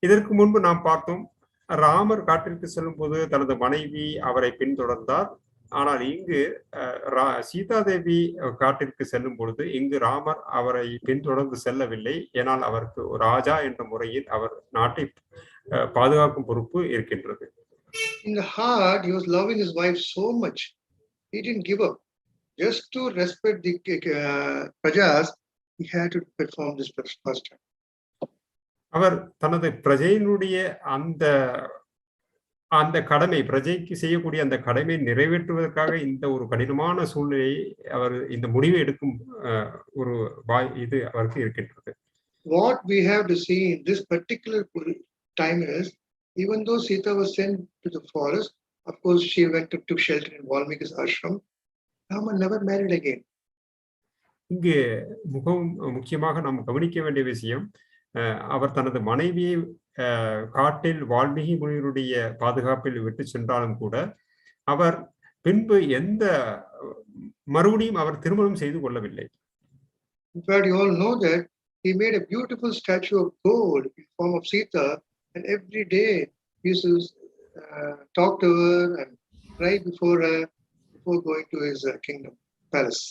இதற்கு முன்பு நாம் பார்த்தோம், ராமர் காட்டிற்கு செல்லும் போது தனது மனைவி அவரை பின்தொடர்ந்தார். ஆனால் இங்கு சீதா தேவி காட்டிற்கு செல்லும் பொழுது இங்கு ராமர் அவரை பின்தொடர்ந்து செல்லவில்லை. ஏனால் அவருக்கு ராஜா என்ற முறையில் அவர் நாட்டை பாதுகாக்கும் பொறுப்பு இருக்கின்றது. In the heart, he was loving his wife so much, he didn't give up. Just to respect the prajas, he had to perform this first time. அவர் தனது பிரஜையினுடைய அந்த கடமை, பிரஜைக்கு செய்யக்கூடிய அந்த கடமை நிறைவேற்றுவதற்காக இந்த ஒரு கடினமான சூழ்நிலையை அவர் இந்த முடிவை எடுக்கும் ஒரு இது அவருக்கு இருக்கின்றது. What we have to see in this particular time is, even though Sita was sent to the forest, of course she went to took shelter in Valmiki's ashram. Rama never married again. இங்கு மிகவும் முக்கியமாக நாம் கவனிக்க வேண்டிய விஷயம், அவர் தனது மனைவியை காட்டில் வால்மீகி முனிவருடைய பாதுகாப்பில் விட்டு சென்றாலும் கூட அவர் பின்பு எந்த மறுபடியும் அவர் திருமணம் செய்து கொள்ளவில்லை. In fact, you all know that he made a beautiful statue of gold in form of Sita, and every day he used to talk to her and cry before her before going to his kingdom palace.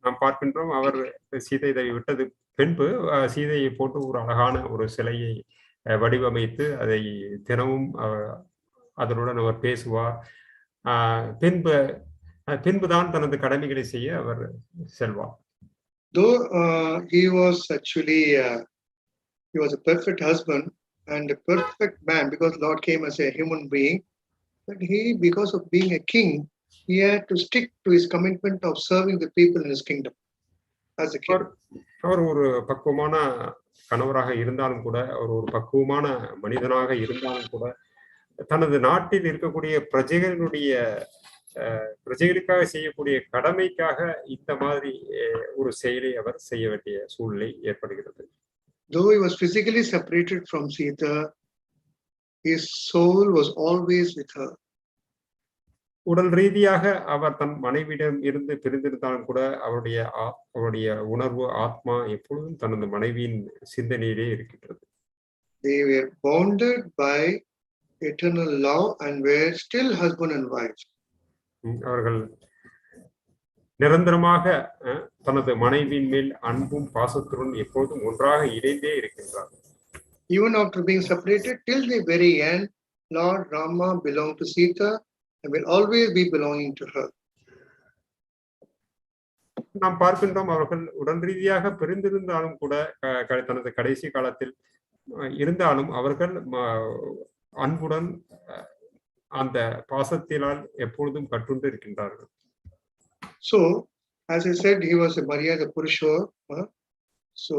நாம் பார்க்கின்றோம், அவர் சீதை தேவி விட்டது பின்பு சீதையை போட்டு ஒரு அழகான ஒரு சிலையை வடிவமைத்து அதை தினமும் அதனுடன் அவர் பேசுவார். பின்புதான் தனது கடமைகளை செய்ய அவர் செல்வார். Though he was actually he was a perfect husband and a perfect man, because Lord came as a human being, but he, because of being a king, he had to stick to his commitment of serving the people in his kingdom as a king. அவர் ஒரு பக்குவமான கணவராக இருந்தாலும் கூட, அவர் ஒரு பக்குவமான மனிதனாக இருந்தாலும் கூட, தனது நாட்டில் இருக்கக்கூடிய பிரஜைகளுக்காக செய்யக்கூடிய கடமைக்காக இந்த மாதிரி ஒரு செயலை அவர் செய்ய வேண்டிய சூழ்நிலை ஏற்படுகிறது. Though he was physically separated from Sita, his soul was always with her. உடல் ரீதியாக அவர் தன் மனைவியிடம் இருந்து பிரிந்திருந்தாலும் கூட அவருடைய உணர்வு, ஆத்மா எப்பொழுதும் தனது மனைவியின் சிந்தனையிலே இருக்கின்றது. They were bonded by eternal love and were still husband and wife. அவர்கள் நிரந்தரமாக தனது மனைவியின் மேல் அன்பும் பாசத்துடன் எப்போதும் ஒன்றாக இணைந்தே இருக்கின்றார்கள். Even after being separated, till the very end, Lord Rama belonged to Sita and will always be belonging to her. நாம் பார்க்கின்றோம், அவர்கள் உடல் ரீதியாக பிரிந்திருந்தாலும் கூட தனது கடைசி காலத்தில் இருந்தாலும் அவர்கள் அன்புடன் அந்த பாசத்தினால் எப்பொழுதும் கட்டுண்டு இருக்கின்றார்கள். So, as I said, he was a Maryada Purusha. So,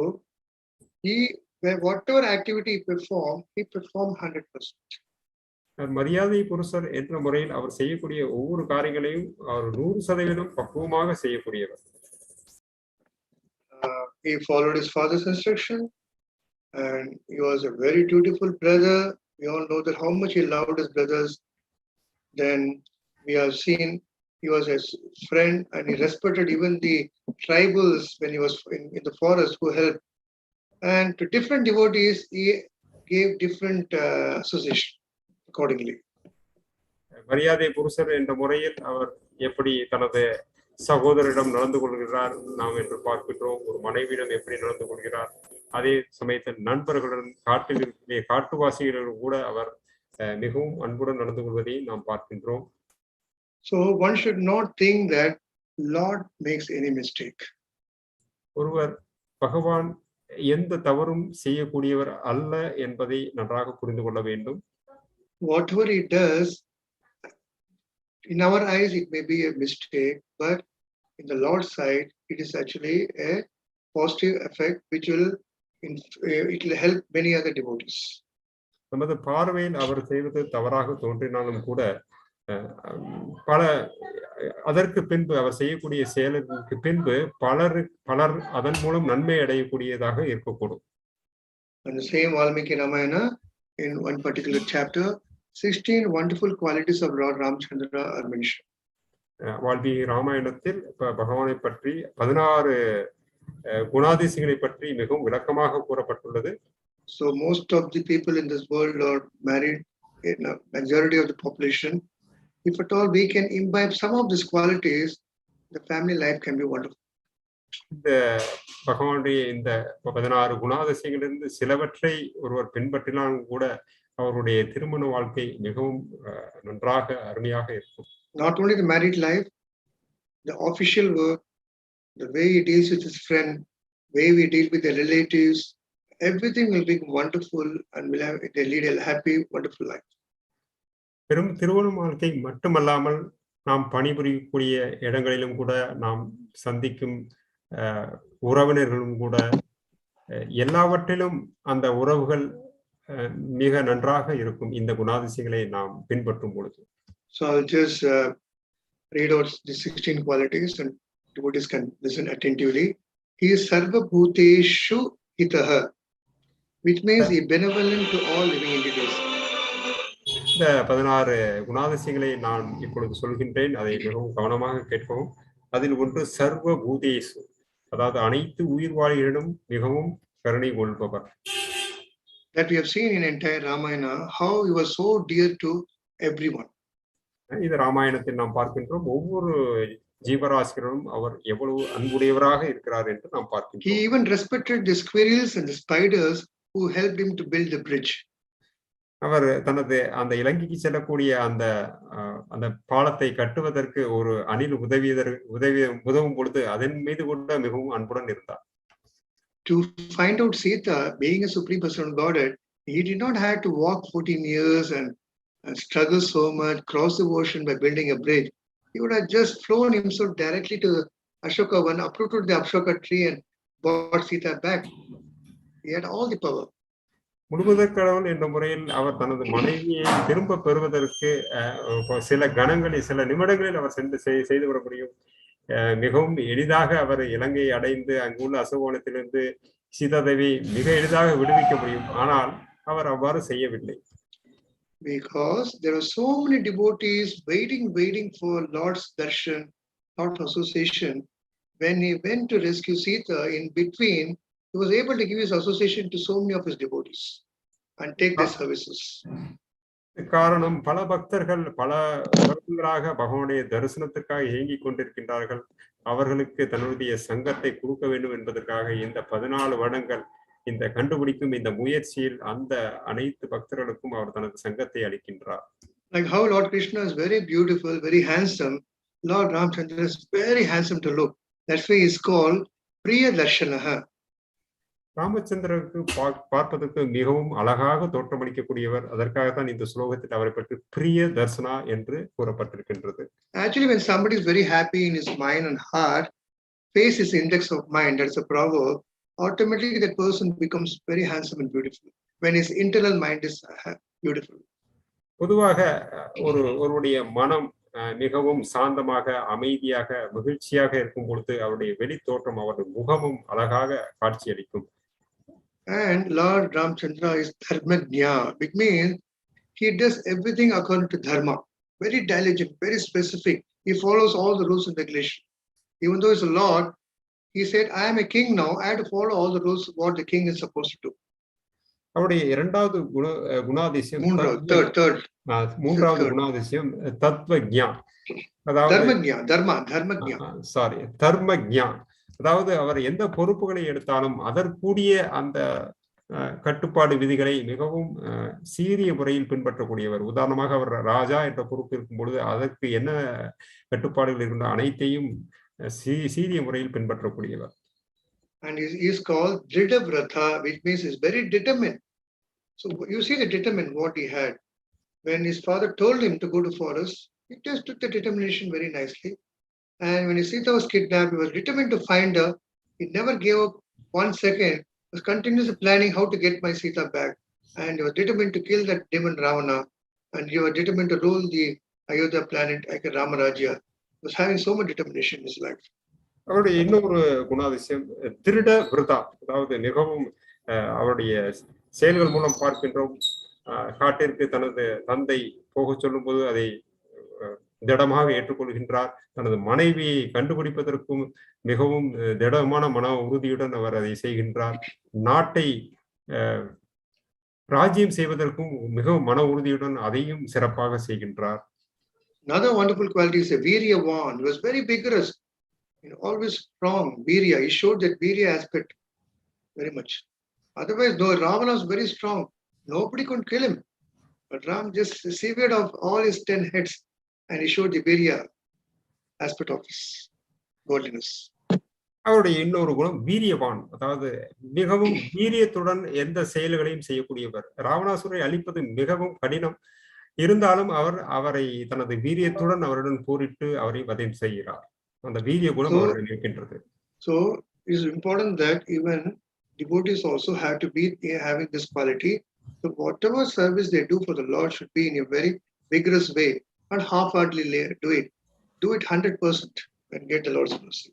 whatever activity he performed 100%. மரியாதை புருஷர் என்ற முறையில் அவர் செய்யக்கூடிய ஒவ்வொரு காரியங்களையும் அவர் 100% பக்குவமாக செய்யக்கூடியவர். He followed his father's instruction, and he was a very dutiful brother. We all know that how much he loved his brothers. Then we have seen he was his friend, and he respected even the tribals when he was in the forest who helped. And to different devotees, he gave different association accordingly. மரியாதை புருஷர் என்ற முறையில் அவர் எப்படி தனது சகோதரிடம் நடந்து கொள்கிறார் நாம் என்று பார்க்கின்றோம். ஒரு மனைவியிடம் எப்படி நடந்து கொள்கிறார், அதே சமயத்தில் நண்பர்களுடன் காட்டில் இருக்கக்கூடிய காட்டுவாசிகளுடன் கூட அவர் மிகவும் அன்புடன் நடந்து கொள்வதை நாம் பார்க்கின்றோம். So one should not think that Lord makes any mistake. ஒருவர் பகவான் எந்த தவறும் செய்யக்கூடியவர் அல்ல என்பதை நன்றாக புரிந்து கொள்ள வேண்டும். Whatever he does, in our eyes it may be a mistake, but in the Lord's side it is actually a positive effect which will help many other devotees. நமது பார்வையில் அவர் செய்வது தவறாக தோன்றினாலும் கூட அதற்கு பின்பு அவர் செய்யக்கூடிய செயலுக்கு பின்பு பலர் அதன் மூலம் நன்மை அடையக்கூடியதாக இருக்கக்கூடும். And the same Valmiki Ramayana, in one particular chapter, 16 wonderful qualities of Lord Ramchandra are mentioned. Valmiki ராமாயணத்தில் பகவானை பற்றி 16 குணாதிசயங்களை பற்றி மிகவும் விளக்கமாக கூறப்பட்டுள்ளது. So most of the people in this world are married, in a majority of the population. If at all we can imbibe some of these qualities, the family life can be wonderful. இந்த பகவானுடைய இந்த 16 குணாதிசயங்களிலிருந்து சிலவற்றை ஒருவர் பின்பற்றினாலும் கூட அவருடைய திருமண வாழ்க்கை மிகவும் நன்றாக அருமையாக இருக்கும். Not only the married life, the official work, the way he deals with his friend, the way we deal with the relatives, everything will be wonderful and they lead a happy, wonderful life. பெரும் திருமண வாழ்க்கை மட்டுமல்லாமல் நாம் பணிபுரியக்கூடிய இடங்களிலும் கூட நாம் சந்திக்கும் உறவினர்களும் கூட எல்லாவற்றிலும் அந்த உறவுகள் மிக நன்றாக இருக்கும் இந்த குணாதிசயங்களை நாம் பின்பற்றும் பொழுது. So I'll just read out the 16 qualities and devotees can listen attentively. He is sarva-bhūteshu hitaha, which means he is benevolent to all living entities. இந்த 16 குணாதிசயங்களை நான் இப்பொழுது சொல்கின்றேன். அதை மிகவும் கவனமாக கேட்கவும். அதில் ஒன்று சர்வ-பூதேஷு, அதாவது அனைத்து உயிர்வாழிகளிடம் மிகவும் கருணை கொள்பவர். That we have seen in entire Ramayana, how he was so dear to everyone. இது ராமாயணத்தில் நாம் பார்க்கின்றோம். ஒவ்வொரு ஜீவராசிகளும் அவர் எவ்வளவு அன்புடையவராக இருக்கிறார் என்று நாம் பார்க்கின்றோம். He even respected the squirrels and the spiders who helped him to build the bridge. அவர் தனது அந்த இலங்கைக்கு செல்லக்கூடிய அந்த பாலத்தை கட்டுவதற்கு ஒரு அணில் உதவும் பொழுது அதன் மீது கூட மிகவும் அன்புடன் இருந்தார். To find out Sita, being a supreme person of Godhead, he did not have to walk 14 years and struggle so much, cross the ocean by building a bridge. He would have just flown himself directly to Ashoka Van, uprooted the Ashoka tree and brought Sita back. He had all the power. முழுவதற் கடவுள் என்ற முறையில் அவர் தனது மனைவியை திரும்ப பெறுவதற்கு சில கணங்களில் சில நிமிடங்களில் அவர் செய்து வர முடியும். மிகவும் எளிதாக அவர் இலங்கையை அடைந்து அங்குள்ள அசோகவனத்திலிருந்து சீதாதேவி மிக எளிதாக விடுவிக்க முடியும். ஆனால் அவர் அவ்வாறு செய்யவில்லை. Because there are so many devotees waiting for Lord's darshan, Lord's association. When he went to rescue Sita, in between, he was able to give his association to so many of his devotees and take their services. காரணம் பல பக்தர்கள் பல வருடங்களாக பகவானுடைய தரிசனத்திற்காக ஏங்கிக் கொண்டிருக்கின்றார்கள். அவர்களுக்கு தன்னுடைய சங்கத்தை கொடுக்க வேண்டும் என்பதற்காக இந்த 14 வருடங்கள் இந்த கண்டுபிடிக்கும் இந்த முயற்சியில் அந்த அனைத்து பக்தர்களுக்கும் அவர் தனது சங்கத்தை அளிக்கின்றார். Like how Lord Kṛṣṇa is very beautiful, very handsome, Lord Ramchandra is very handsome to look. That's why he is called Priya Darshanaha. ராமச்சந்திரனுக்கு பார்ப்பதற்கு மிகவும் அழகாக தோற்றமளிக்கக்கூடியவர். அதற்காகத்தான் இந்த ஸ்லோகத்தில் அவரை பற்றி பிரிய தர்சனா என்று கூறப்பட்டிருக்கின்றது. Actually, when somebody is very happy in his mind and heart, face is index of mind, that's a proverb, automatically that person becomes very handsome and beautiful when his internal mind is beautiful. பொதுவாக ஒருவருடைய மனம் மிகவும் சாந்தமாக அமைதியாக மகிழ்ச்சியாக இருக்கும் பொழுது அவருடைய வெளி தோற்றம் அவருடைய முகமும் அழகாக காட்சியளிக்கும். And Lord Ramchandra is dharmajñā, which means he does everything according to dharma, very diligent, very specific. He follows all the rules and regulations. Even though he's a lord, he said, I am a king now, I have to follow all the rules what the king is supposed to do. அவருடைய இரண்டாவது குணாதிசயம் மூன்றாவது குணாதிசயம் தத்வஜ்ஞா, அதாவது தர்மஜ்ஞா. அதாவது அவர் எந்த பொறுப்புகளை எடுத்தாலும் அதற்குரிய அந்த கட்டுப்பாடு விதிகளை மிகவும் சீரிய முறையில் பின்பற்றக்கூடியவர். உதாரணமாக அவர் ராஜா என்ற பொறுப்பு இருக்கும் பொழுது அதற்கு என்ன கட்டுப்பாடுகள் இருக்கின்ற அனைத்தையும் சீரிய முறையில் பின்பற்றக்கூடியவர். And he is called Dridavratha, which means he is very determined. So you see the determined what he had. When his father told him to go to forest, he just took the determination very nicely. And when his Sita was kidnapped, he was determined to find her. He never gave up 1 second. He was continuously planning how to get my Sita back. And he was determined to kill that demon Ravana. And he was determined to rule the Ayodhya planet like a Ramarajya. He was having so much determination in his life. அவருடைய இன்னொரு குணாதிசயம் திருட விரதா, அதாவது மிகவும் அவருடைய செயல்கள் மூலம் பார்க்கின்றோம். காட்டிற்கு தனது தந்தை போக சொல்லும் போது அதை திடமாக ஏற்றுக்கொள்கின்றார். தனது மனைவியை கண்டுபிடிப்பதற்கும் மிகவும் திடமான மன உறுதியுடன் அவர் அதை செய்கின்றார். நாட்டை ராஜ்யம் செய்வதற்கும் மிகவும் மன உறுதியுடன் அதையும் சிறப்பாக செய்கின்றார். Another wonderful quality is a Viryavan. He was very vigorous, always strong. Virya, he showed that Virya aspect very much. Otherwise, though Ravana was very strong, nobody could kill him. But Ram just severed off all his 10 heads and he showed the Virya aspect of his godliness. அவருடைய இன்னொரு குணம் வீரியவான், அதாவது மிகவும் வீரியத்துடன் எந்த செயல்களையும் செய்யக்கூடியவர். ராவணாசுரை அழிப்பது மிகவும் கடினம். இருந்தாலும் அவரை தனது வீரியத்துடன் அவருடன் போரிட்டு அவரை வதம் செய்கிறார். அந்த வீரிய குணம் அவர்கள் இருக்கின்றது. So it is important that even devotees also have to be having this quality. So whatever service they do for the Lord should be in a very vigorous way, not half-heartedly do it. Do it 100% and get the Lord's mercy.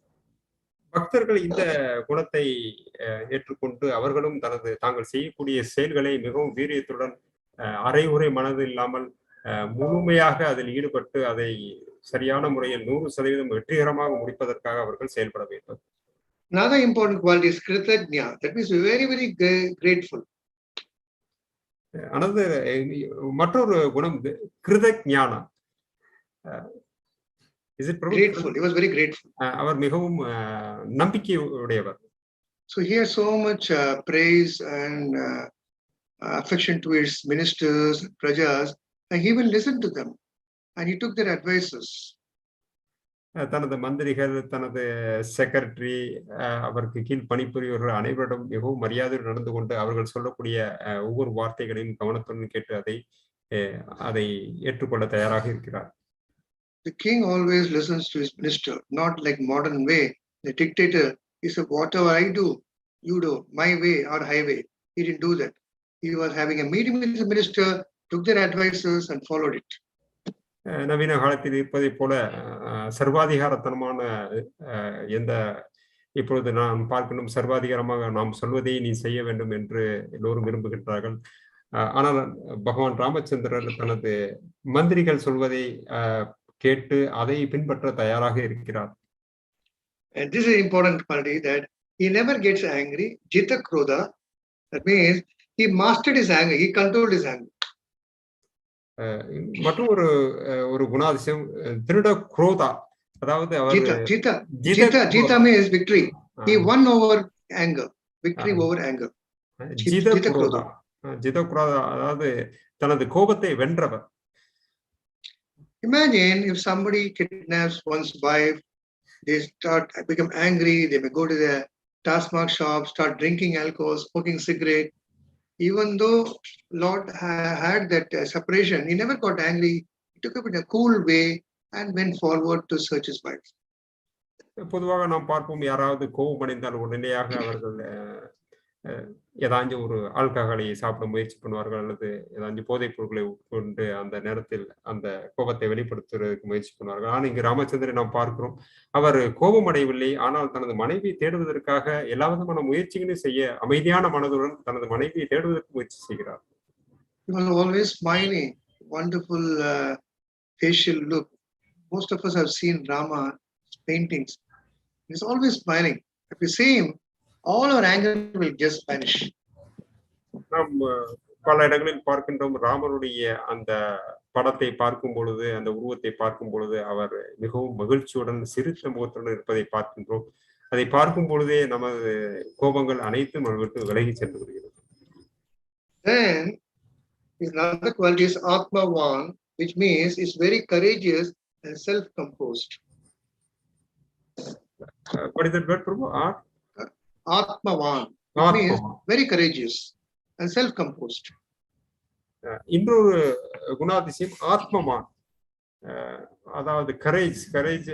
பக்தர்கள் இந்த குணத்தை ஏற்றுக்கொண்டு அவர்களும் தாங்கள் செய்யக்கூடிய செயல்களை மிகவும் வீரியத்துடன் அரைகுறை மனது இல்லாமல் முழுமையாக அதில் ஈடுபட்டு அதை சரியான முறையில் 100% வெற்றிகரமாக முடிப்பதற்காக அவர்கள் செயல்பட வேண்டும். Another important quality is kritagnya. That means very, very grateful. மற்றொரு குணம் கிருதஞானா. Is it grateful? He was very grateful. அவர் மிகவும் நம்பிக்கை உடையவர். So he has so much praise and affection to his ministers, prajas, and he will listen to them, and he took their advices. தனது மந்திரிகள், தனது secretary, அவருக்கு கீழ் பணிபுரியவர்கள் அனைவரிடம் மிகவும் மரியாதையுடன் நடந்து கொண்டு அவர்கள் சொல்லக்கூடிய ஒவ்வொரு வார்த்தைகளையும் கவனத்துடன் கேட்டு அதை ஏற்றுக்கொள்ள தயாராக இருக்கிறார். The king always listens to his minister, not like modern way. The dictator is whatever I do, you do, my way or highway. He didn't do that. He was having a meeting with the minister, took their advices and followed it. நவீன காலத்தில் இருப்பதை போல சர்வாதிகாரத்தனமான இப்பொழுது நாம் பார்க்கணும், சர்வாதிகாரமாக நாம் சொல்வதை நீ செய்ய வேண்டும் என்று எல்லோரும் விரும்புகின்றார்கள். ஆனால் பகவான் ராமச்சந்திரர் தனது மந்திரிகள் சொல்வதை கேட்டு அதை பின்பற்ற தயாராக இருக்கிறார். And this is important quality, that he never gets angry. Jita krodha, that means he mastered his anger, he controlled his anger. மற்றும் ஒரு குணாதிசயம் திருட குரோதா, அதாவது Jeetha means victory. He won over anger, victory over anger. ஜீத குரோதா, அதாவது தனது கோபத்தை வென்றவர். Imagine if somebody kidnaps one's wife, they become angry, they may go to the Tasmak shop, start drinking alcohol, smoking cigarette. Even though Lord had that separation, he never got angry. He took it in a cool way and went forward to search his wife. பொதுவாக நாம் பார்ப்போம், யாராவது கோபம் அடைந்தால் உடனடியாக அவர்கள் ஏதாச்சும் ஒரு ஆல்கஹாலை சாப்பிட முயற்சி பண்ணுவார்கள், அல்லது ஏதாச்சும் போதைப் பொருட்களை உட்கொண்டு அந்த நேரத்தில் அந்த கோபத்தை வெளிப்படுத்துவதற்கு முயற்சி பண்ணுவார்கள். ஆனால் இங்கு ராமச்சந்திரன் நாம் பார்க்கிறோம், அவர் கோபம் அடையவில்லை, ஆனால் தனது மனைவியை தேடுவதற்காக எல்லா விதமான முயற்சிகளையும் செய்ய அமைதியான மனதுடன் தனது மனைவியை தேடுவதற்கு முயற்சி செய்கிறார். He was always smiling, wonderful facial look. Most of us have seen Rama paintings. He's always smiling. If you see him, all our anger will just vanish. நாம் பல இடங்களில் பார்க்கின்றோம், ராமருடைய அந்த படத்தை பார்க்கும் பொழுது, அந்த உருவத்தை பார்க்கும் பொழுது அவர் மிகவும் மகிழ்ச்சியுடன் சிரித்த முகத்துடன் இருப்பதை பார்க்கின்றோம். அதை பார்க்கும் பொழுதே நமது கோபங்கள் அனைத்தும் அவர்களுக்கு விலகி சென்று விடுகிறது. Then another quality is atmavan, which means is very courageous and self-composed. What is that word, Prabhu? Atmavan, it means very courageous and self-composed. இன்னொரு குணாதிசயம் ஆத்மவான், அதாவது courage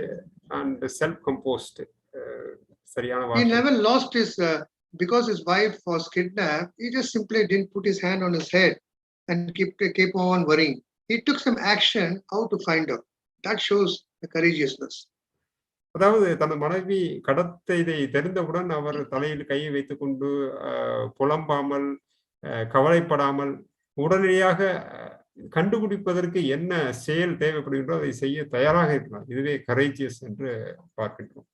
and self-composed. சரியான வார்த்தை. He never lost his because his wife was kidnapped. He just simply didn't put his hand on his head and keep on worrying. He took some action how to find her. That shows the courageousness. அதாவது தனது மனைவி கடத்தையை தெரிந்தவுடன் அவர் தலையில் கையை வைத்துக் கொண்டு புலம்பாமல் கவலைப்படாமல் உடனடியாக கண்டுபிடிப்பதற்கு என்ன செயல் தேவைப்படுகின்றோ அதை செய்ய தயாராக இருக்கலாம். இதுவே கரேஜியஸ் என்று பார்க்கின்றோம்.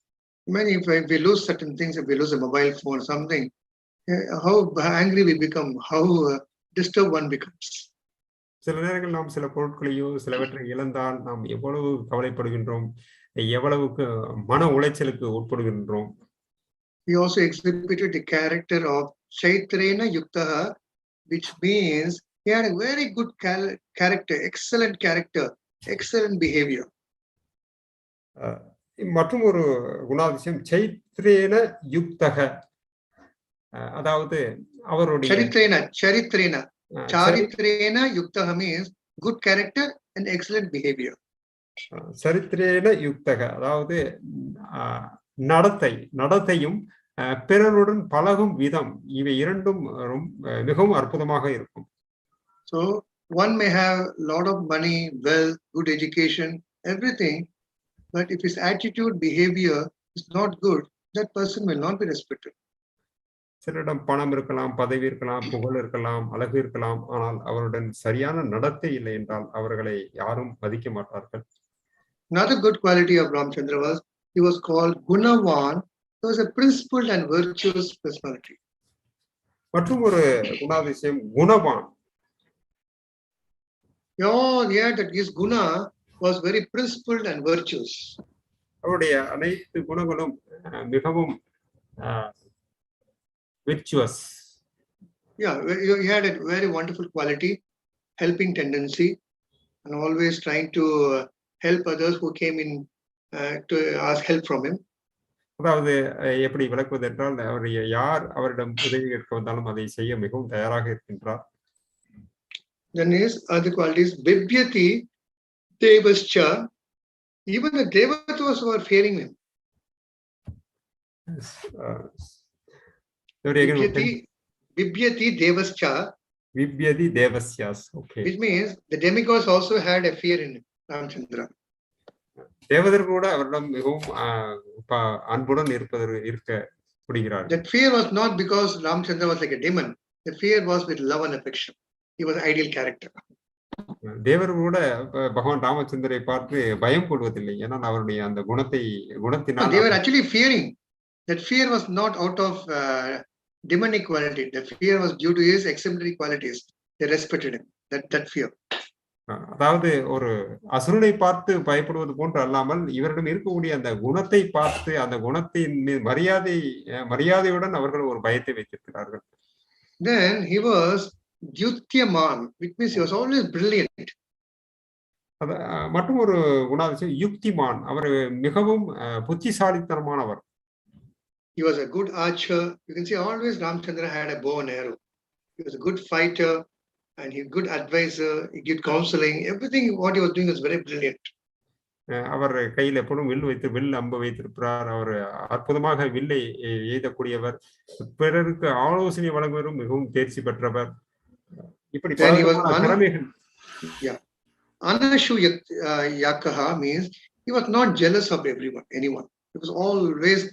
If we lose certain things, if we lose a mobile phone or something, how angry we become, how disturbed one becomes. சில நேரங்கள் நாம் சில பொருட்களையோ சிலவற்றை இழந்தால் நாம் எவ்வளவு கவலைப்படுகின்றோம், எவ்வளவுக்கு மன உளைச்சலுக்கு உட்படுகின்றோம். He also exhibited the character of Chaitrena Yuktaha, which means he had a very good character, excellent behavior. மற்றும் ஒரு குணாதிசயம் சைத்ரேன யுக்தக, அதாவது அவருடைய Charitrena Yuktaha means good character and excellent behavior. சரித்திரேன யுக்தக, அதாவது நடத்தையும் பிறருடன் பழகும் விதம், இவை இரண்டும் மிகவும் அற்புதமாக இருக்கும். So one may have a lot of money, wealth, good education, everything, but if his attitude, behavior is not good, that person will not be respected. சிலரிடம் பணம் இருக்கலாம், பதவி இருக்கலாம், புகழ் இருக்கலாம், அழகு இருக்கலாம். ஆனால் அவருடன் சரியான நடத்தை இல்லை என்றால் அவர்களை யாரும் மதிக்க மாட்டார்கள். Another good quality of Ramchandra was he was called Gunavan. He was a principled and virtuous personality. மற்றும் ஒரு குணாதிசயம் குணவான். Yeah, that his guna was very principled and virtuous. அவருடைய அனைத்து குணங்களும் மிகவும் virtuous. Yeah, he had a very wonderful quality, helping tendency, and always trying to help others who came in to ask help from him. அதாவது எப்படி விளக்குவது என்றால் அவர் யார் அவரிடம் உதவி கேட்க வந்தாலும் அதை செய்ய மிகவும் தயாராக இருக்கின்றார். Then his other qualities, Bibyati Devascha, even the devatas were fearing him. Bibyati Devascha. Bibyati Devasyas. Okay. Which means the demigods also had a fear in Ramchandra. தேவதர் கூட அவரிடம் மிகவும் அன்புடன் இருக்க முடிகிறார். That fear was not because Ramchandra was like a demon. The fear was with love and affection. He was an ideal character. தேவர் கூட பகவான் ராமச்சந்திரை பார்த்து பயம் கொள்வதில்லை, ஏன்னா அவருடைய அந்த குணத்தினால். They were actually fearing. That fear was not out of demonic quality. The fear was due to his exemplary qualities. They respected him. That fear. அதாவது ஒரு அசுரனை பார்த்து பயப்படுவது போன்று அல்லாமல் இவரிடம் இருக்கக்கூடிய அந்த குணத்தை பார்த்து அந்த குணத்தின் மரியாதையுடன் அவர்கள் ஒரு பயத்தை வைத்திருக்கிறார்கள். Then he was Dyutyaman, which means he was always brilliant. மற்றும் ஒரு குணாதிசயம் யுக்திமான், அவர் மிகவும் புத்திசாலித்தனமானவர். He was a good archer. You can see always Ramchandra had a bow and arrow. He was a good fighter. And he good advisor, he good counseling, everything what he was doing was very brilliant. அவர் கையில் எப்பொழுதும் will அம்பு வைத்திருப்பார். அவர் அற்புதமாக வில்லை எய்தக்கூடியவர், பிறருக்கு ஆலோசனை வழங்குவதும் மிகவும் தேர்ச்சி பெற்றவர். இப்படி திறமைகள். Anashu Yakaha means he was not jealous of anyone. He was always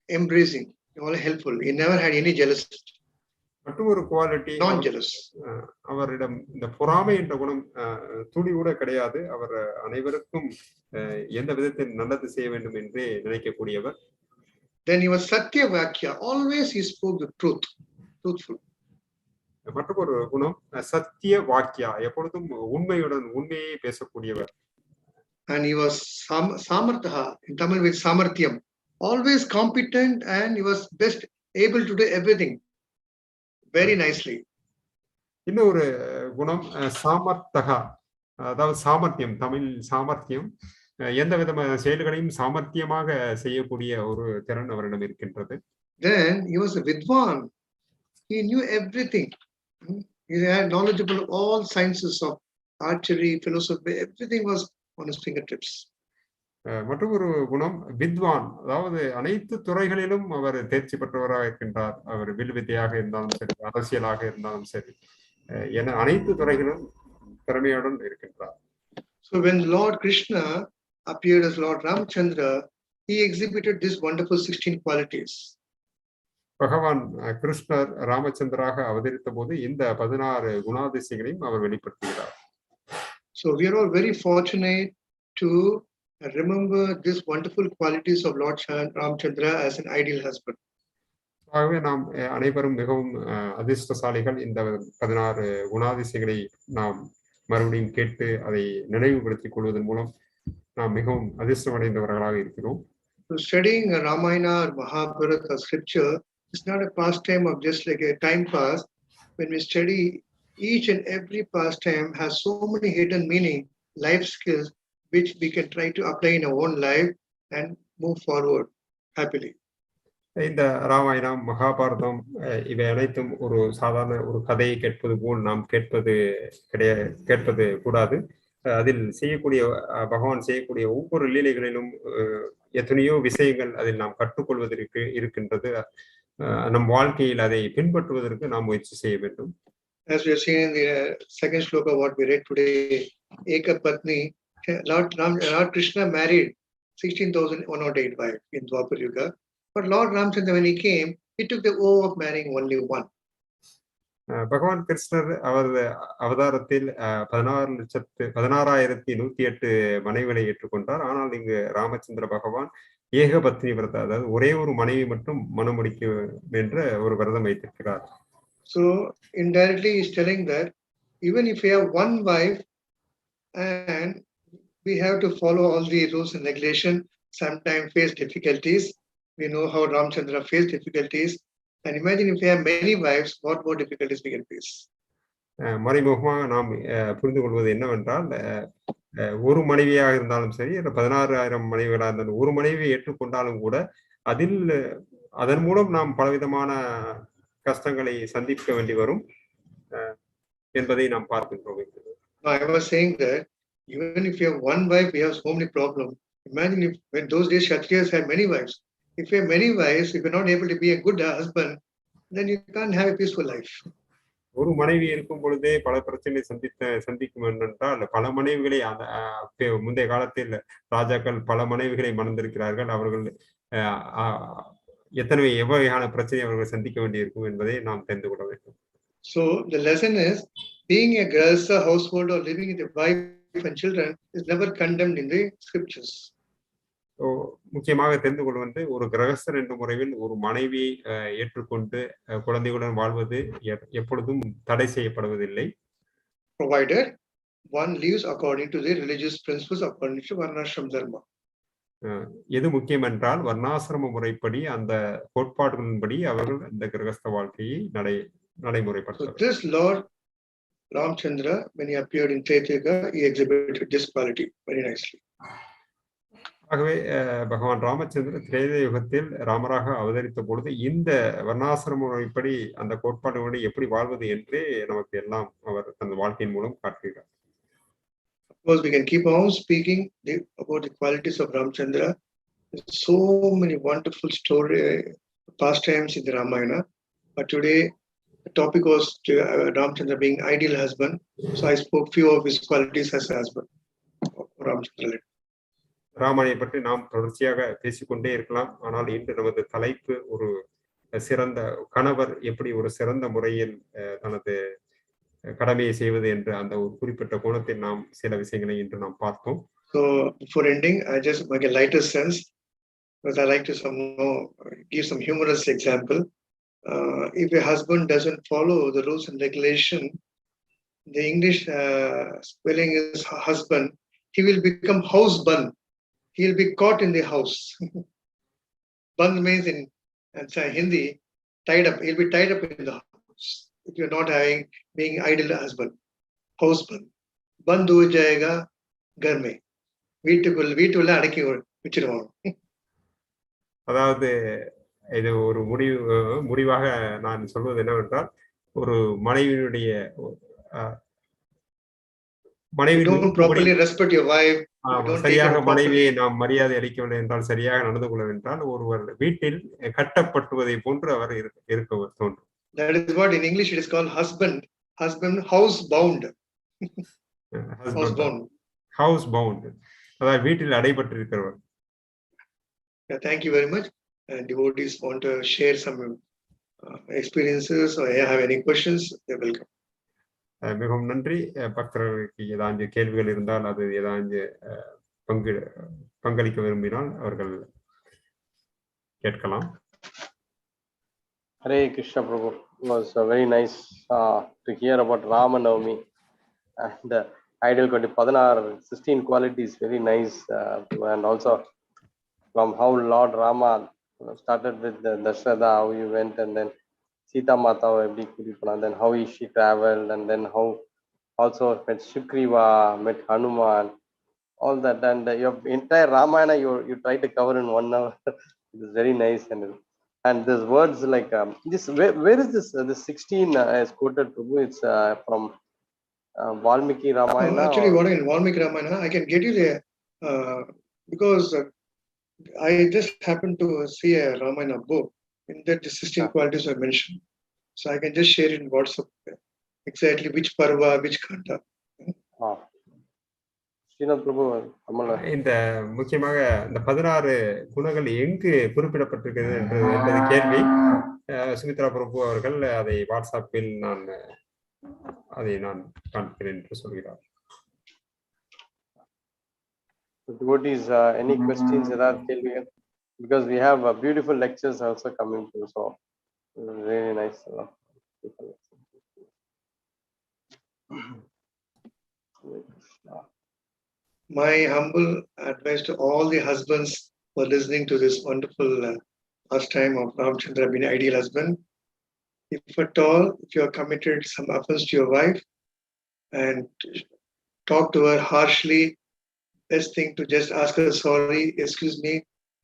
embracing, always helpful. He never had any jealousy. மற்றும் ஒரு குவாலிட்டி, அவரிடம் இந்த பொறாமை என்ற குணம் துளி கூட கிடையாது. அவர் அனைவருக்கும் எந்த விதத்தில் நல்லது செய்ய வேண்டும் என்று நினைக்கக்கூடியவர். Then he was Satya Vakya. Always he spoke the truth. Truthful. மற்றும் ஒரு குணம் சத்திய வாக்கியா, எப்பொழுதும் உண்மையை பேசக்கூடியவர். And he was Samartha, in Tamil with Samarthyam. Always competent and he was best able to do everything very nicely. இன்னொரு குணம் சாமர்த்தகா, அதாவது சாமர்த்தியம், தமிழ் சாமர்த்தியம், எந்த விதமான செயல்களையும் சாமர்த்தியமாக செய்யக்கூடிய ஒரு திறன் அவரிடம் இருக்கின்றது. Then he was a vidwan. He knew everything. He had knowledgeable of all sciences of archery, philosophy, everything was on his fingertips. மற்றும் ஒரு குணம் வித்வான், அதாவது அனைத்து துறைகளிலும் அவர் தேர்ச்சி பெற்றவராக இருக்கின்றார். அவர் வில் வித்தையாக இருந்தாலும் சரி, அரசியலாக இருந்தாலும் சரி, என அனைத்து துறைகளும் திறமையுடன் இருக்கின்றார். So when Lord Kṛṣṇa appeared as Lord Ramchandra, he exhibited these wonderful 16 qualities. பகவான் கிருஷ்ணர் ராமச்சந்திராக அவதரித்த போது இந்த 16 குணாதிசயங்களையும் அவர் வெளிப்படுத்துகிறார். So we are all very fortunate to remember these wonderful qualities of Lord Ramchandra as an ideal husband. ஆகவே நாம் அனைவரும் மிகவும் அதிர்ஷ்டசாலிகள். இந்த 16 குணாதிசயங்களை நாம் மறுபடியும் கேட்டு அதை நினைவுபடுத்திக் கொள்வதன் மூலம் நாம் மிகவும் அதிர்ஷ்டம் அடைந்தவர்களாக இருக்கிறோம். So studying Ramayana or Mahabharata or scripture is not a pastime of just like a time pass. When we study, each and every pastime has so many hidden meaning, life skills, which we can try to apply in our own life and move forward happily. இந்த ராமாயணம், மகாபாரதம் இவை அனைத்தும் ஒரு சாதாரண ஒரு கதையை கேட்பது போல் நாம் கேட்பது கூடாது. அதில் செய்யக்கூடிய பகவான் செய்யக்கூடிய ஒவ்வொரு லீலைகளிலும் எத்தனையோ விஷயங்கள் அதில் நாம் கற்றுக்கொள்வதற்கு இருக்கின்றது. நம் வாழ்க்கையில் அதை பின்பற்றுவதற்கு நாம் முயற்சி செய்ய வேண்டும். As we have seen in the second shloka what we read today, Eka Patni, Lord Kṛṣṇa married 16,108 wives in Dwapar Yuga. But Lord Ramchandra, when he came, he took the oath of marrying only one. பகவான் கிருஷ்ணர் அவரது அவதாரத்தில் 16,108 மனைவிகளை ஏற்றுக்கொண்டார். ஆனால் இங்கு ராமச்சந்திர பகவான் ஏக பத்னி விரதம், அதாவது ஒரே ஒரு மனைவி மட்டும் மனம் முடிக்கும் என்ற ஒரு விரதம் வைத்திருக்கிறார். So indirectly he is telling that even if we have one wife and we have to follow all the rules and regulations, sometimes face difficulties. We know how Ramchandra faced difficulties. And imagine if we have many wives, what more difficulties we can face. மறைமுகமாக நாம் புரிந்து கொள்வது என்னவென்றால், ஒரு மனைவியாக இருந்தாலும் சரி, 16,000 மனைவிகளாக இருந்தாலும், ஒரு மனைவியை ஏற்றுக்கொண்டாலும் கூட அதன் மூலம் நாம் பலவிதமான கஷ்டங்களை சந்திக்க வேண்டி வரும் என்பதை நாம் பார்க்கின்றோம். I was saying that even if you have one wife, we have so many problems. Imagine if when those days Kshatriyas had many wives. If you have many wives, if you're not able to be a good husband, then you can't have a peaceful life. ஒரு மனைவி இருக்கும் பொழுதே பல பிரச்சனை சந்திக்கும் என்றால், பல மனைவிகளை முந்தைய காலத்தில் ராஜாக்கள் பல மனைவிகளை மணந்திருக்கிறார்கள். அவர்கள் எவ்வகையான பிரச்சனை அவர்கள் சந்திக்க வேண்டியிருக்கும் என்பதை நாம் தெரிந்து கொள்ள வேண்டும். So the lesson is, being a grahastha household or living with a wife and children is never condemned in the scriptures. முக்கியமாக தெரிந்து கொள்வது, ஒரு கிரகஸ்தர் என்ற முறையில் ஒரு மனைவியை ஏற்றுக்கொண்டு குழந்தைகளுடன் வாழ்வது எப்பொழுதும் தடை செய்யப்படுவதில்லை. Provided one lives according to the religious principles according to varnashram dharma. எது முக்கியம் என்றால், வர்ணாசிரம முறைப்படி, அந்த கோட்பாடுகளின்படி அவர்கள் இந்த கிரகஸ்த வாழ்க்கையை நடைமுறைப்படுத்துவார்கள். This Lord Ramchandra, when he appeared in Treta, he exhibited this quality very nicely. ஆகவே பகவான் ராமச்சந்திர திரேத யுகத்தில் ராமராக அவதரித்த பொழுது இந்த வர்ணாசிரம முறைப்படி அந்த கோட்பாடுகளை எப்படி வாழ்வது என்று நமக்கு எல்லாம் அவர் தனது வாழ்க்கையின் மூலம் காட்டுகிறார். Of course, we can keep on speaking about the qualities of Ramchandra. There's so many wonderful pastimes in the Ramayana. But today, the topic was Ramchandra being ideal husband. So I spoke few of his qualities as a husband of Ramchandra. ராமனை பற்றி நாம் தொடர்ச்சியாக பேசிக்கொண்டே இருக்கலாம். ஆனால் இன்று நமது தலைப்பு ஒரு சிறந்த கணவர் எப்படி ஒரு சிறந்த முறையில் தனது கடமையை செய்வது என்ற அந்த ஒரு குறிப்பிட்ட கோணத்தில் நாம் சில விஷயங்களை இன்று நாம் பார்த்தோம். So before ending, I just make a lighter sense, because I like to give some humorous example. If a husband doesn't follow the rules and regulation, the English spelling is husband, he will become houseband. He'll be caught in the house. Band means in Hindi, tied up. He'll be tied up in the house. If you're not being idle husband, houseband. Band ho jayega ghar mein. வீட்டுக்குள்ள அடக்கி வச்சிருவாங்க. அதாவது இது ஒரு முடிவாக நான் சொல்வது என்னவென்றால், ஒரு மனைவியினுடைய சரியாக மனைவியை நாம் மரியாதை அளிக்கவில்லை என்றால், சரியாக நடந்து கொள்ளவென்றால், ஒருவர் வீட்டில் கட்டப்பட்டுவதை போன்று அவர் இருக்க தோன்றும். That is what in English it is called husband housebound. Housebound. அதாவது வீட்டில் அடைபட்டு இருக்கிறவர். Thank you very much. And devotees want to share some experiences or have any questions, they will come. மிகவும் நன்றி. பக்தர்களுக்கு ஏதாவது கேள்விகள் இருந்தால், அது ஏதாவது பங்களிக்க விரும்பினால் அவர்கள் கேட்கலாம். Hare Krishna Prabhu. It was very nice to hear about Ramanavami and ideal 16 qualities, very nice, and also from how Lord Rama started with the Dasharatha, how he went, and then Sita Mata, and then how she traveled, and then how also met Shukriva, met Hanuman, all that, and your entire Ramayana you try to cover in 1 hour. It is very nice, and these words like this. Where is this? This 16 is quoted, Prabhu. It's from Valmiki Ramayana. Actually, what in Valmiki Ramayana, I can get you there because I just happened to see a Ramayana book. In that, the 16 qualities are mentioned. So I can just share it in WhatsApp exactly which parva, which kanda. இந்த முக்கியமாக இந்த 16 குணங்கள் எங்கு குறிப்பிடப்பட்டிருக்கிறது என்பது கேள்வி. சுமித்ரா பிரபு அவர்கள் அதை வாட்ஸ்அப்பில் அதை நான் காண்கிறேன் என்று சொல்கிறார். Devotees, any questions? Because we have beautiful lectures also coming through, so really nice. My humble advice to all the husbands who are listening to this wonderful pastime of Ramchandra being an ideal husband, if at all, if you have committed some offense to your wife and talk to her harshly, best thing to just ask her sorry, excuse me,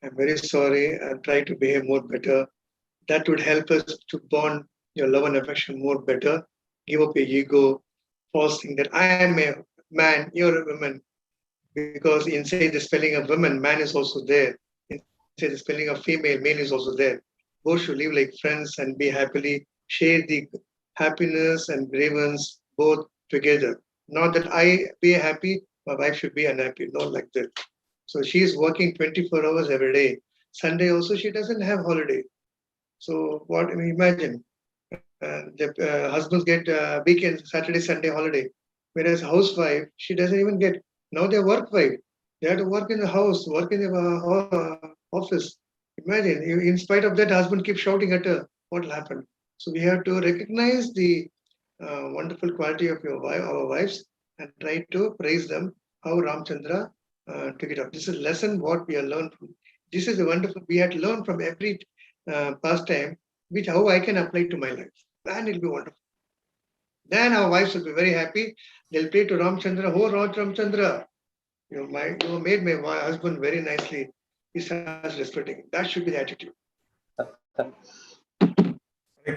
I'm very sorry, and try to behave more better. That would help us to bond your love and affection more better. Give up your ego, false thing that I am a man, you're a woman. Because inside the spelling of woman, man is also there. Inside the spelling of female, male is also there. Both should live like friends and be happily, share the happiness and grievance both together. Not that I be happy, my wife should be unhappy, not like that. So she is working 24 hours every day. Sunday also she doesn't have holiday. So what, I mean, imagine, the husbands get weekend, Saturday, Sunday holiday. Whereas housewife, she doesn't even get. Now they're work wife. They have to work in the house, work in the office. Imagine, in spite of that, husband keeps shouting at her. What will happen? So we have to recognize the wonderful quality of our wives and try to praise them. How Ramchandra took it up. This is a lesson what we have learned from. This is a wonderful. We had to learn from every pastime, which how I can apply to my life. And it'll be wonderful. Then our wives will be very happy. They'll pray to Ramchandra. Oh, Ramchandra, you made my husband very nicely. He starts respecting. That should be the attitude.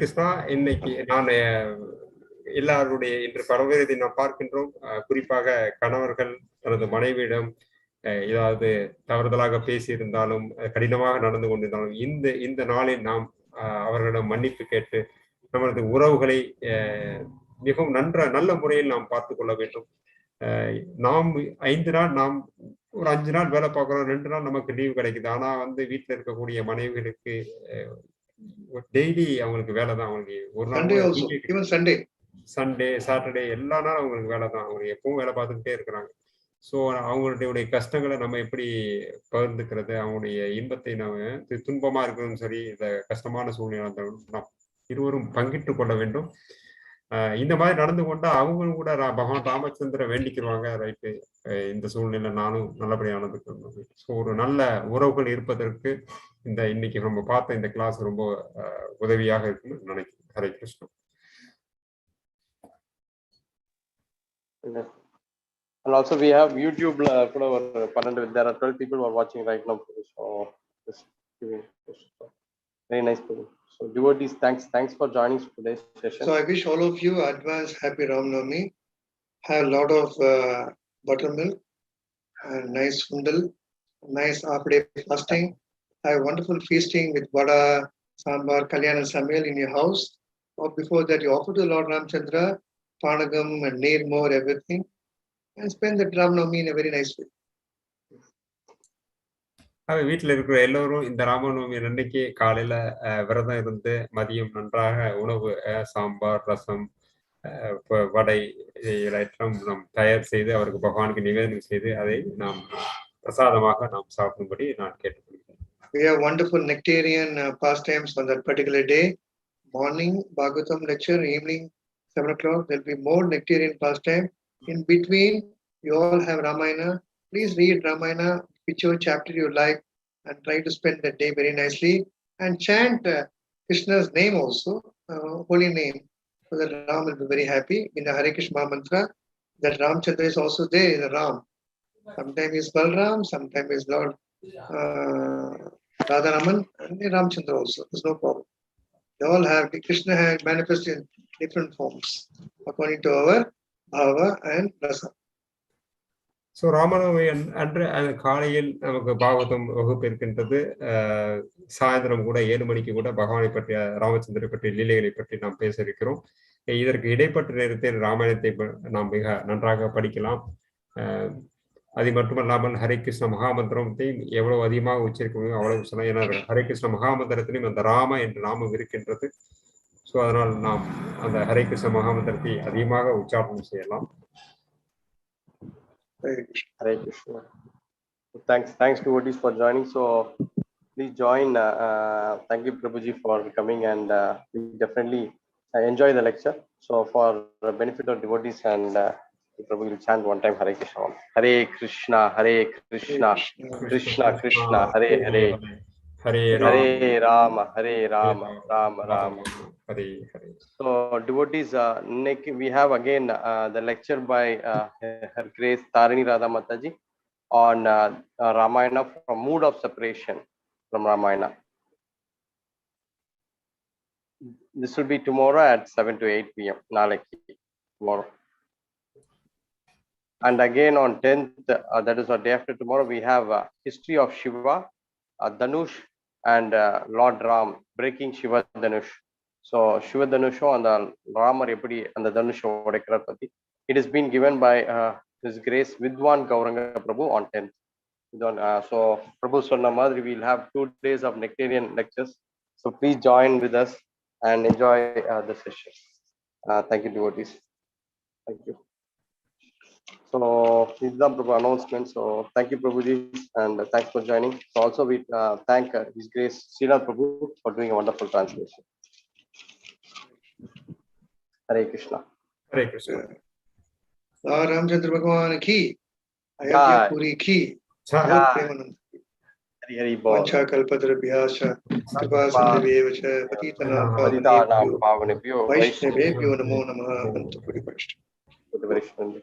Krishna, இன்னைக்கு நான் எல்லாருடைய இன்று பரவதை நாம் பார்க்கின்றோம். குறிப்பாக கணவர்கள் தனது மனைவியிடம் ஏதாவது தவறுதலாக பேசியிருந்தாலும், கடினமாக நடந்து கொண்டிருந்தாலும், இந்த நாளில் நாம் அவர்களிடம் மன்னிப்பு கேட்டு நமது உறவுகளை மிகவும் நல்ல முறையில் நாம் பார்த்து கொள்ள வேண்டும். நாம் 5 நாள், நாம் ஒரு 5 நாள் வேலை பார்க்கிறோம், 2 நாள் நமக்கு லீவு கிடைக்குது. ஆனா வீட்டுல இருக்கக்கூடிய மனைவிகளுக்கு டெய்லி அவங்களுக்கு வேலை தான். அவங்களுக்கு ஒரு நாள் சண்டே சாட்டர்டே எல்லா நாளும் அவங்களுக்கு வேலை தான். அவங்க எப்பவும் வேலை பார்த்துக்கிட்டே இருக்கிறாங்க. ஸோ அவங்களுடைய கஷ்டங்களை நம்ம எப்படி பகிர்ந்துக்கிறது, அவங்களுடைய இன்பத்தை நம்ம துன்பமா இருக்கிறதும் சரி, இந்த கஷ்டமான சூழ்நிலை நாம் இருவரும் பங்கிட்டு கொள்ள வேண்டும். இந்த மாதிரி நடந்து கொண்டா அவங்களும் கூட பகவான் ராமச்சந்திர வேண்டிக்கிடுவாங்க. ரைட்டு, இந்த சூழ்நிலை நானும் நல்லபடியாக நடந்துக்கணும். ஸோ ஒரு நல்ல உறவுகள் இருப்பதற்கு இன்னைக்கு நம்ம பார்த்த இந்த கிளாஸ் ரொம்ப உதவியாக இருக்குன்னு நினைக்கிறேன். Hare Krishna. And also we have YouTube there are 12 people who are watching right now. So just giving very nice people. So devotees, thanks for joining today's session. So I wish all of you advance happy Ram Navami. Have a lot of buttermilk and nice fundal, nice half-day fasting. Have wonderful feasting with vada, sambar, kalyan and samel in your house. Or before that, you offer to Lord Ramchandra panagam and neer more everything, and spend the Ram Navami in a very nice way. வீட்டில் இருக்கிற எல்லோரும் இந்த ராமநவமி அன்னைக்கு காலையில விரதம் இருந்து மதியம் நன்றாக உணவு, சாம்பார், ரசம், வடை இதெல்லாம் நாம் தயார் செய்து அவருக்கு பகவானுக்கு நிவேதனம் செய்து அதை நாம் பிரசாதமாக நாம் சாப்பிடும்படி நான் கேட்டுக்கொள்கிறேன். We have wonderful nectarian pastimes on that particular day. Morning Bhagavatam lecture, evening 7 o'clock there will be more nectarian pastime. In between you all have Ramayana. Please read Ramayana, whichever chapter you like, and try to spend the day very nicely and chant Krishna's name also, holy name, so that Ram will be very happy. In the Hare Krishna mantra, that Ramchandra is also there in the Ram. Sometimes is Balram, sometimes is Lord Radharaman, and Ramchandra also. There's no problem. They all have, Krishna has manifested in different forms according to our bhava and rasa. So Ramanavami அன்று காலையில் நமக்கு பாகவதம் வகுப்பு இருக்கின்றது. சாயந்தரம் கூட 7 மணிக்கு கூட பகவானை பற்றிய, ராமச்சந்திரை பற்றிய லீலைகளை பற்றி நாம் பேச இருக்கிறோம். இதற்கு இடைப்பட்ட நேரத்தில் ராமாயணத்தை நாம் மிக நன்றாக படிக்கலாம். அது மட்டுமல்லாமல் ஹரே கிருஷ்ண மகாமந்திரத்தையும் எவ்வளவு அதிகமாக உச்சரிக்க முடியும் அவ்வளவு சொல்லலாம். ஏன்னா ஹரே கிருஷ்ண மகாமந்திரத்திலையும் அந்த ராம என்ற நாமம் இருக்கின்றது. ஸோ அதனால் நாம் அந்த ஹரே கிருஷ்ண மகாமந்திரத்தை அதிகமாக உச்சாரணம் செய்யலாம். Hare Krishna. Thanks devotees for joining. So please join. Thank you Prabhuji for coming, and we definitely enjoy the lecture. So for the benefit of devotees, and Prabhu will chant one time Hare Krishna. Hare Krishna, Hare Krishna, Krishna Krishna, Hare Hare, Hare Rama, Hare Rama, Rama Rama, Hare Hare. So devotees, we have again the lecture by Her Grace Tarini Radha Mataji on Ramayana, from mood of separation from Ramayana. This will be tomorrow at 7 to 8 p.m. Nalaki, tomorrow. And again on 10th, that is the day after tomorrow, we have history of Shiva, Dhanush, and Lord Ram breaking Shiva Dhanush. So Shiva Dhanush and the Rama eppadi and the Dhanush odekrar patti, it has been given by His Grace Vidwan Gauranga Prabhu on 10th. So Prabhu sonna madri, we will have 2 days of nectarian lectures. So please join with us and enjoy the session. Thank you devotees. Thank you. So Islam Prabhu announcement. So thank you Prabhuji, and thanks for joining. So also we thank His Grace Srila Prabhu for doing a wonderful translation. Hare Krishna. Hare Krishna. Ramchandra Bhagwan ki, Ayodhya Puri ki, Premanand. Hari Hari Bol. Vancha kalpatarabhyascha, kripa sindhivyevacha, patitanam Pavane Vaishnavebhyo namo namaha. Anta Puri Vaishnava.